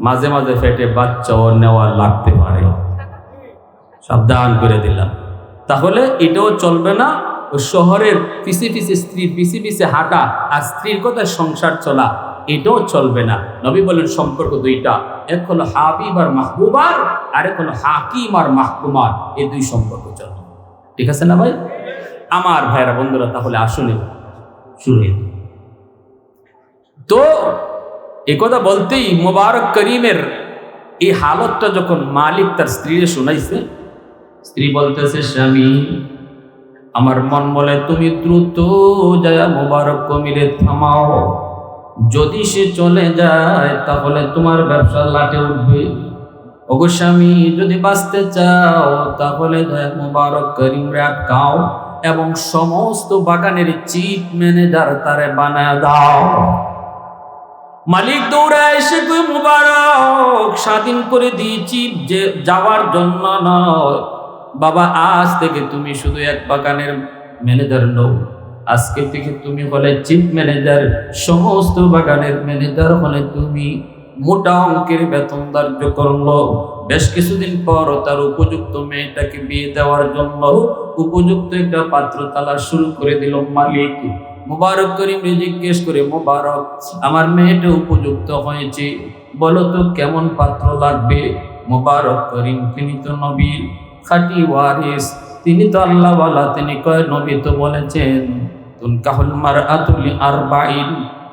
মাঝে মাঝে পেটে বাচ্চাও নেওয়া লাগতে পারে, সাবধান করে দিলাম। তাহলে এটাও চলবে না, ওই শহরের পিছে পিছে স্ত্রীর পিছে পিছে হাঁটা আর স্ত্রীর কথায় সংসার চলা, এটাও চলবে না। নবী বলেন সম্পর্ক দুইটা, এক হলো হাবিব আর মাহবুবার, আরেক হলো হাকিম আর মাহকুমার, এই দুই সম্পর্ক চলবে। ঠিক আছে না ভাই? আমার ভাইরা বন্ধুরা, তাহলে আসলে শুনে তো এই কথা বলতেই মোবারক করিমের এই হালতটা যখন মালিক তার স্ত্রীরে শোনাইছে, স্ত্রী বলতেছে স্বামী আমার মন বলে তুমি দ্রুত যায় মোবারক করিমের থামাও, যদি সে চলে যায় তাহলে তোমার ব্যবসা লাটে উঠবে। ওগো স্বামী যদি বাঁচতে চাও তাহলে মোবারক করিমরে আটকাও এবং সমস্ত বাগানের চিফ ম্যানেজার তারে বানায় দাও। মালিক দৌড়ায় এসে কই মোবারক স্বাধীন করে দিয়েছি, যে যাওয়ার জন্য নয় বাবা, আজ থেকে তুমি শুধু এক বাগানের ম্যানেজার নও, আজকে থেকে তুমি হলে চিফ ম্যানেজার, সমস্ত বাগানের ম্যানেজার হলে তুমি। মোটা অঙ্কের বেতন ধার্য করলো। বেশ কিছুদিন পর তার উপযুক্ত মেয়েটাকে বিয়ে দেওয়ার জন্য উপযুক্ত একটা পাত্র তালাশ শুরু করে দিল মালিক। মোবারক করিম জিজ্ঞেস করে, মোবারক আমার মেয়েটা উপযুক্ত হয়েছে, বলো তো কেমন পাত্র লাগবে? মোবারক করিম তিনি তো নবীর খাঁটি ওয়ারিস, তিনি তো আল্লাহওয়ালা, তিনি কয় নবী তো বলেছেন তুনকাহুল মারআতু লিআরবাইন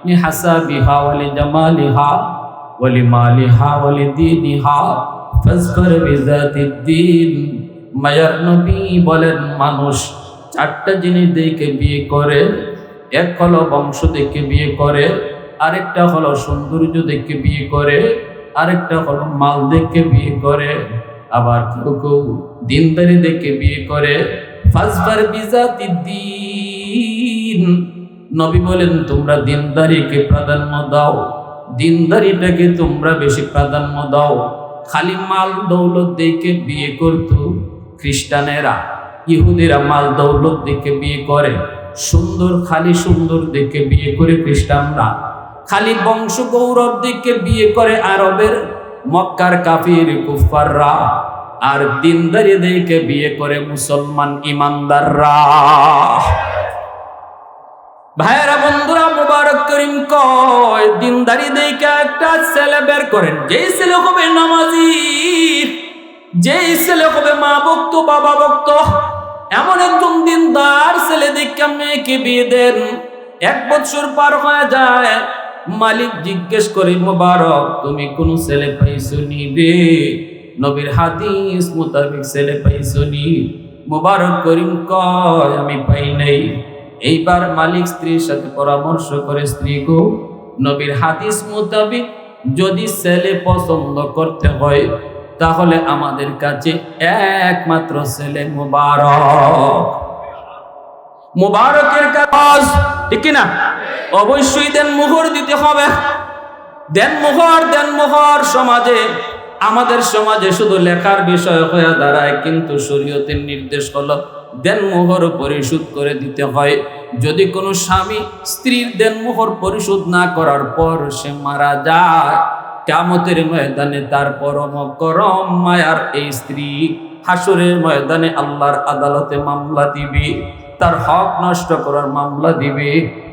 লিহাসাবিহা ওয়া লিজামালিহা ওয়া লিমালিহা ওয়া লিদীনিহা ফাজফার বিযাতিদ্দীন। মায়ার নবী বলেন মানুষ 4টা জিনিস দেখে বিয়ে করে, এক হলো বংশ দেখে বিয়ে করে, আরেকটা হলো সৌন্দর্য দেখে বিয়ে করে, আরেকটা হলো মাল দেখে বিয়ে করে, আবার কেউ কেউ দিনদারি দেখে বিয়ে করে। ফাজবার বিজাতিদ্দিন, নবী বলেন তোমরা দিনদারিকে প্রাধান্য দাও, দিনদারিটাকে তোমরা বেশি প্রাধান্য দাও। খালি মাল দৌলত দেখে বিয়ে করতো খ্রিস্টানেরা, ইহুদিরা মাল দৌলত দেখে বিয়ে করে, সুন্দর খালি সুন্দর দেখে বিয়ে করে খ্রিস্টানরা, খালি বংশ গৌরব দেখে বিয়ে করে আরবের মক্কার কাফির কুফাররা, আর দিনদারি দেখে বিয়ে করে মুসলমান ইমানদাররা। ভাইয়েরা বন্ধুরা, মুবারক করিম কয় দিনদারি দেখে একটা ছেলে বের করেন, যেই ছেলে হবে নামাজি, যেই ছেলে হবে মা ভক্ত বাবা ভক্ত, এমন একজন দিনদার ছেলে দেখে মেয়েকে বিয়ে দেন। 1 বছর পার হয়ে যায়, মালিক জিজ্ঞেস করে মুবারক তুমি কোন ছেলে পাইছো নি রে? নবীর হাদিস মোতাবেক ছেলে পাইছো নি? মুবারক করিম কয় আমি পাই নাই। এইবার মালিক স্ত্রীর সাথে পরামর্শ করে, স্ত্রী গো, নবীর হাদিস মোতাবেক যদি ছেলে পছন্দ করতে হয় তাহলে আমাদের কাছে একমাত্র ছেলে মুবারক। মুবারকের কাজ ঠিক না? অবশ্যই দেন মোহর দিতে হবে। দেন মোহর সমাজে, আমাদের সমাজে শুধু লেখার বিষয় হয়ে দাঁড়ায়, কিন্তু শরীয়তের নির্দেশ হলো দেন মোহর পরিশোধ করে দিতে হয়। যদি কোনো স্বামী স্ত্রীর দেন মোহর পরিশোধ না করার পর সে মারা যায়, কিয়ামতের ময়দানে তার পরম করম মায়ার এই স্ত্রী হাসরের ময়দানে আল্লাহর আদালতে মামলা দিবে, তার হক নষ্ট করার মামলা দিবে।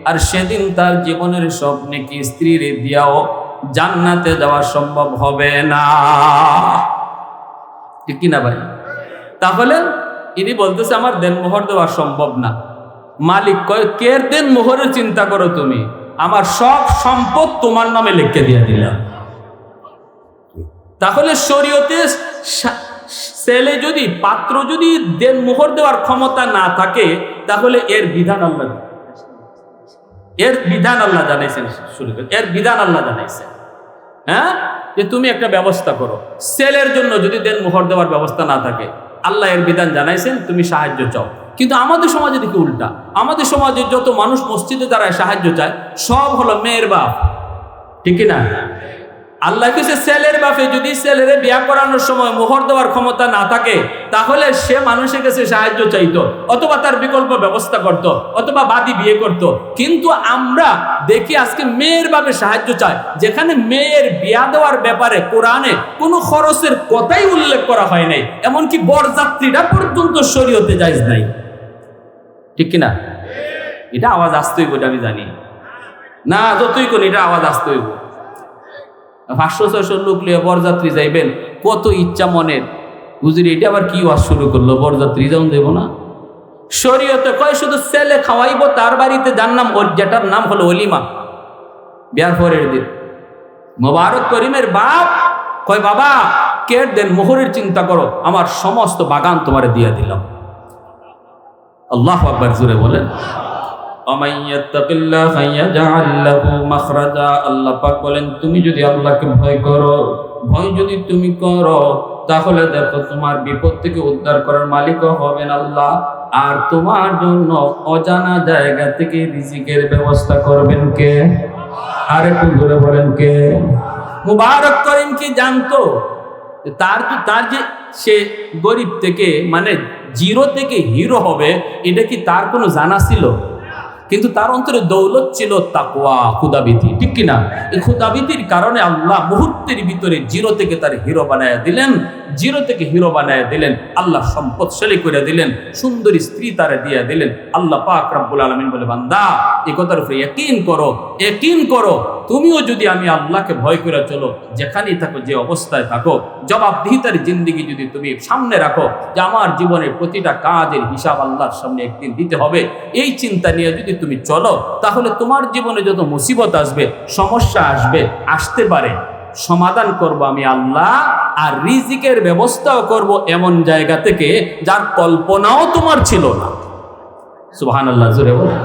আর সেদিন তার জীবনের সব নেকি স্ত্রীর দিয়াও জান্নাতে যাওয়া সম্ভব হবে না। ঠিক কিনা ভাই? তাহলে ইনি বলতেছে আমার দেন মোহর দেওয়া সম্ভব না। মালিক কয় কে দেন মোহরের চিন্তা করো তুমি, আমার সব সম্পদ তোমার নামে লিখে দিয়ে দিলাম। তাহলে শরীয়তে ছেলে যদি পাত্র যদি দেন মোহর দেওয়ার ক্ষমতা না থাকে, তাহলে এর বিধান আল্লাহ জানাইছেন। এর বিধান আল্লাহ জানাইছেন, হ্যাঁ, যে তুমি একটা ব্যবস্থা করো। ছেলের জন্য যদি দেন মোহর দেওয়ার ব্যবস্থা না থাকে, আল্লাহ এর বিধান জানাইছেন, তুমি সাহায্য চাও। কিন্তু আমাদের সমাজে দেখি উল্টা, আমাদের সমাজে যত মানুষ মসজিদে দাঁড়ায় সাহায্য চায় সব হলো মেয়ের বাপ। ঠিক না? আল্লাহ কিছু ছেলের বাপে যদি ছেলেরে বিয়া করানোর সময় মোহর দেওয়ার ক্ষমতা না থাকে, তাহলে সে মানুষের কাছে সাহায্য চাইতো, অথবা তার বিকল্প ব্যবস্থা করত, অথবা বাদী বিয়ে করত। কিন্তু আমরা দেখি আজকে মেয়ের বাপে সাহায্য চায়, যেখানে মেয়ের বিয়া দেওয়ার ব্যাপারে কোরআনে কোনো খরচের কথাই উল্লেখ করা হয় নাই, এমনকি বরযাত্রীরা পর্যন্ত শরীয়তে জায়েজ নাই। ঠিক কিনা? এটা আওয়াজ আসতে হইব, এটা আমি জানি না, যতই কোন এটা আওয়াজ আসতে হইব। 500-600 লোক লিয়ে বরযাত্রী যাইবেন, কত ইচ্ছা মনের, হুজুর এটা আবার কি ওয়াজ শুরু করলো, বরযাত্রী যাও দেব না। শরীয়তে কয় শুধু ছেলে খাওয়াইব তার বাড়িতে, যার নাম যেটার নাম হলো অলিমা, বিয়ার পরের দিন। মোবারক করিমের বাপ কয় বাবা কে দেন মোহরের চিন্তা করো, আমার সমস্ত বাগান তোমারে দিয়ে দিলাম। আল্লাহু আকবার, জোরে বলেন। আল্লাহ পাক বলেন তুমি যদি আল্লাহকে ভয় করো, ভয় যদি তুমি করো, তাহলে দেখো তোমার বিপদ থেকে উদ্ধার করার মালিকও হবেন আল্লাহ, আর তোমার জন্য অজানা জায়গা থেকে রিজিকের ব্যবস্থা করবেন কে? আর একটু জোরে বলেন কে? মুবারক করিম কি জানতো তার যে সে গরিব থেকে মানে জিরো থেকে হিরো হবে, এটা কি তার কোনো জানা ছিল? কিন্তু তার অন্তরে দৌলত ছিল তাকওয়া, খুদাবিতি। ঠিক কিনা? এই খুদাবিতির কারণে আল্লাহ মুহূর্তের ভিতরে জিরো থেকে তার হিরো বানায়া দিলেন, জিরো থেকে হিরো বানায়া দিলেন। আল্লাহ সম্পদশালী করে দিলেন, সুন্দরী স্ত্রী তারা দিয়ে দিলেন। আল্লাহ পাক রব্বুল আলামিন বলে বান্দা এই কথার উপরে ইয়াকিন করো, ইয়াকিন করো। তুমিও যদি আমি আল্লাহকে ভয় করে চলো, যেখানেই থাকো, যে অবস্থায় থাকো, জবাবদিহিতার জিন্দেগি যদি তুমি সামনে রাখো, যে আমার জীবনের প্রতিটা কাজের হিসাব আল্লাহর সামনে একদিন দিতে হবে, এই চিন্তা নিয়ে যদি তুমি চলো, তাহলে তোমার জীবনে যত মুসিবত আসবে, সমস্যা আসবে, আসতে পারে, সমাধান করব আমি আল্লাহ, আর রিজিকের ব্যবস্থাও করব এমন জায়গা থেকে যার কল্পনাও তোমার ছিল না। সুবহানাল্লাহ, জোরে বলো।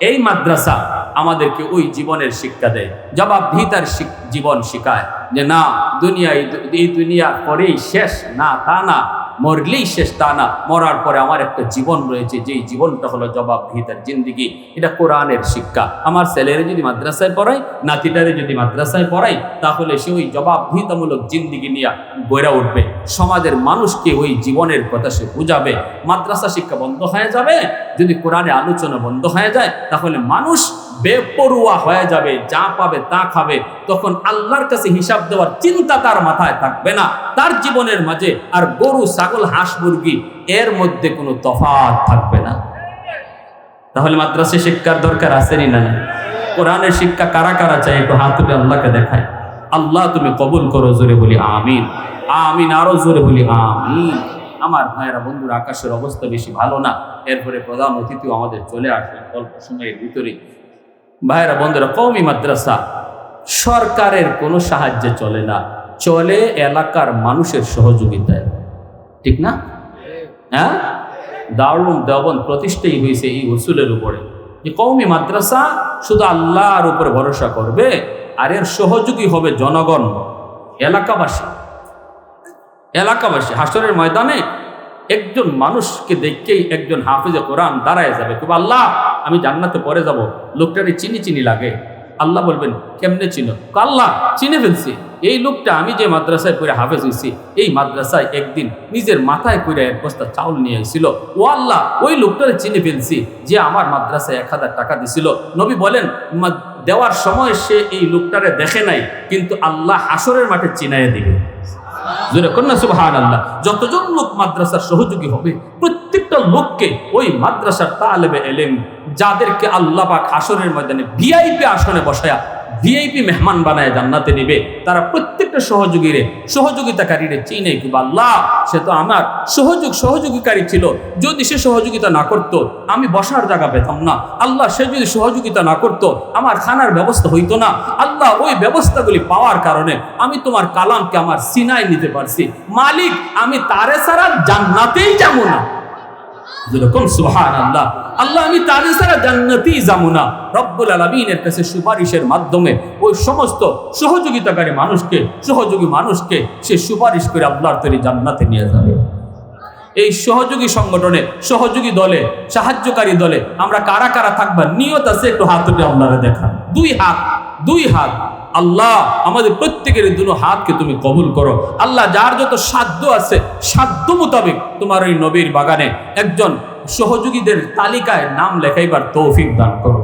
এই মাদ্রাসা আমাদেরকে ওই জীবনের শিক্ষা দেয়, জবাবদিহিতার জীবন শিখায় যে না, এই দুনিয়ার পরেই শেষ, না তা না, মরলেই শেষ তা না, মরার পরে আমার একটা জীবন রয়েছে, যেই জীবনটা হলো জবাবদিহিতার জিন্দিগি। এটা কোরআনের শিক্ষা। আমার ছেলেরে যদি মাদ্রাসায় পড়াই, নাতিটারে যদি মাদ্রাসায় পড়াই, তাহলে সে ওই জবাবদিহিতামূলক জিন্দিগি নিয়ে গড়ে উঠবে। সমাজের মানুষকে ওই জীবনের কথা সে বুঝাবে। মাদ্রাসা শিক্ষা বন্ধ হয়ে যাবে, যদি কোরআনে আলোচনা বন্ধ হয়ে যায়, তাহলে মানুষ বেপরোয়া হয়ে যাবে, যা পাবে তা খাবে। তখন আল্লাহর কাছে হিসাব দেওয়ার চিন্তা তার মাথায় থাকবে না। তার জীবনের মাঝে আর গরু, ছাগল, হাঁস, মুরগি এর মধ্যে কোনো তফাৎ থাকবে না। তাহলে মাদ্রাসা শিক্ষার দরকার আসেনি না? কোরআনের শিক্ষা কারা কারা চাই? একটু হাত তুলে আল্লাহকে দেখায়। আল্লাহ তুমি কবুল করো, জোরে বলি আমিন। আমিন, আরো জোরে বলি আমিন। আমার ভাইয়েরা, বন্ধুরা, আকাশের অবস্থা বেশি ভালো না। এরপরে প্রধান অতিথিও আমাদের চলে আসবেন অল্প সময়ের ভিতরে। ভাইয়েরা, বন্ধুরা, কওমি মাদ্রাসা সরকারের কোনো সাহায্যে চলে না, চলে এলাকার মানুষের সহযোগিতায়। ঠিক না? হ্যাঁ, দারুল দেওবন্দ প্রতিষ্ঠাই হয়েছে এই উসুলের উপরে যে কওমি মাদ্রাসা শুধু আল্লাহর উপরে ভরসা করবে, আর এর সহযোগী হবে জনগণ, এলাকাবাসী। হাসরের ময়দানে একজন মানুষকে দেখেই একজন হাফিজে কোরআন দাঁড়ায় যাবে, তবে আল্লাহ আমি জান্নাতে পরে যাব, লোকটারে চিনি লাগে। আল্লাহ বলবেন কেমনে চিনো? আল্লাহ চিনে ফেলছি, এই লোকটা আমি যে মাদ্রাসায় পড়ে হাফেজ হয়েছি, এই মাদ্রাসায় একদিন নিজের মাথায় করে এক বস্তা চাউল নিয়ে এসেছিল। ও আল্লাহ, ওই লোকটারে চিনে ফেলছি যে আমার মাদ্রাসায় 1000 টাকা দিছিল। নবী বলেন দেওয়ার সময় সে এই লোকটারে দেখে নাই, কিন্তু আল্লাহ হাসরের মাঠে চিনাইয়া দিবে। সুবহানাল্লাহ। যতজন লোক মাদ্রাসার সহযোগী হবে, প্রত্যেকটা লোককে ওই মাদ্রাসার তালেবে ইলম, যাদেরকে আল্লাহ পাক হাসরের ময়দানে ভিআইপি আসনে বসায়া ভিআইপি মেহমান বানায় জান্নাতে নেবে, তারা প্রত্যেকটা সহযোগিতাকারীরে চিনে কি আল্লাহ সে তো আমার সহযোগীকারী ছিল, যদি সে সহযোগিতা না করত আমি বসার জায়গা পেতাম না। আল্লাহ সে যদি সহযোগিতা না করত আমার খানার ব্যবস্থা হইতো না। আল্লাহ ওই ব্যবস্থাগুলি পাওয়ার কারণে আমি তোমার কালামকে আমার সিনায় নিতে পারছি। মালিক, আমি তারে ছাড়া জান্নাতেই যাবো না। যেরকম সুবহানাল্লাহ, আল্লাহ আমি তারে ছাড়া জান্নাতেই যাবো না। রব্বুল আলামিনের কাছে সুপারিশের মাধ্যমে ওই সমস্ত সহযোগী মানুষকে সে সুপারিশ করে আল্লাহর তৈরি জান্নাতে নিয়ে যাবে। এই সহযোগী সংগঠনে, সহযোগী দলে, সাহায্যকারী দলে আমরা কারা কারা থাকবা? নিয়ত আছে? একটু হাত উঠে আপনারা দেখান। দুই হাত। আল্লাহ আমাদের প্রত্যেকের দুটো হাতকে তুমি কবুল করো। আল্লাহ যার যত সাধ্য আছে সাধ্য মোতাবেক তোমার ওই নবীর বাগানে একজন সহযোগীদের তালিকায় নাম লেখাইবার তৌফিক দান করো।